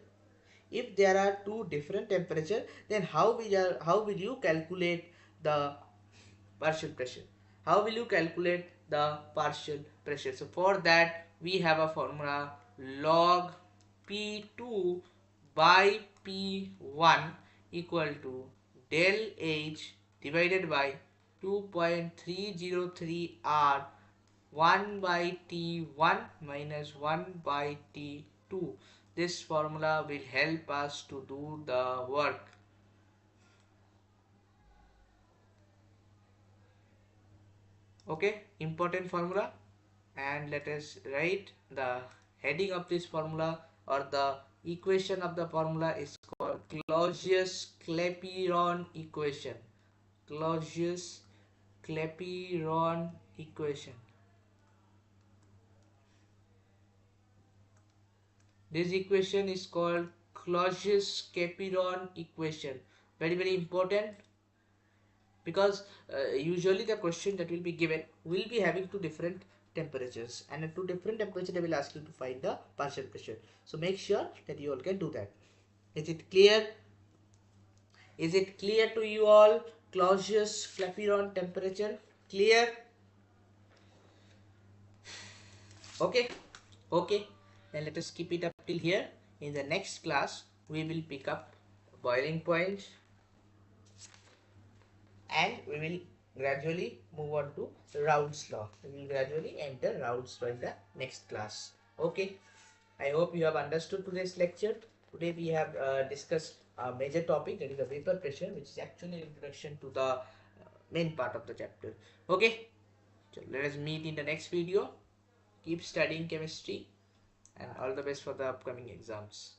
then how will you calculate the partial pressure. How will you calculate the partial pressure? So for that we have a formula, log P2 by P1 equal to del H divided by 2.303 R 1 by T1 minus 1 by T2. This formula will help us to do the work. Okay, important formula, and let us write the heading of this formula, or the equation of the formula is called Clausius-Clapeyron equation. Clausius-Clapeyron equation. This equation is called Clausius-Clapeyron equation. Very, very important, because usually the question that will be given will be having two different temperatures, and at two different temperatures they will ask you to find the partial pressure. So make sure that you all can do that. Is it clear? Is it clear to you all? Clausius-Clapeyron temperature clear? Okay, okay, then let us keep it up till here. In the next class we will pick up boiling point, and we will gradually move on to Raoult's law. We will gradually enter Raoult's law in the next class. Okay, I hope you have understood today's lecture. Today we have discussed a major topic, that is the vapor pressure, which is actually an introduction to the main part of the chapter. Okay, so let us meet in the next video. Keep studying chemistry, and all the best for the upcoming exams.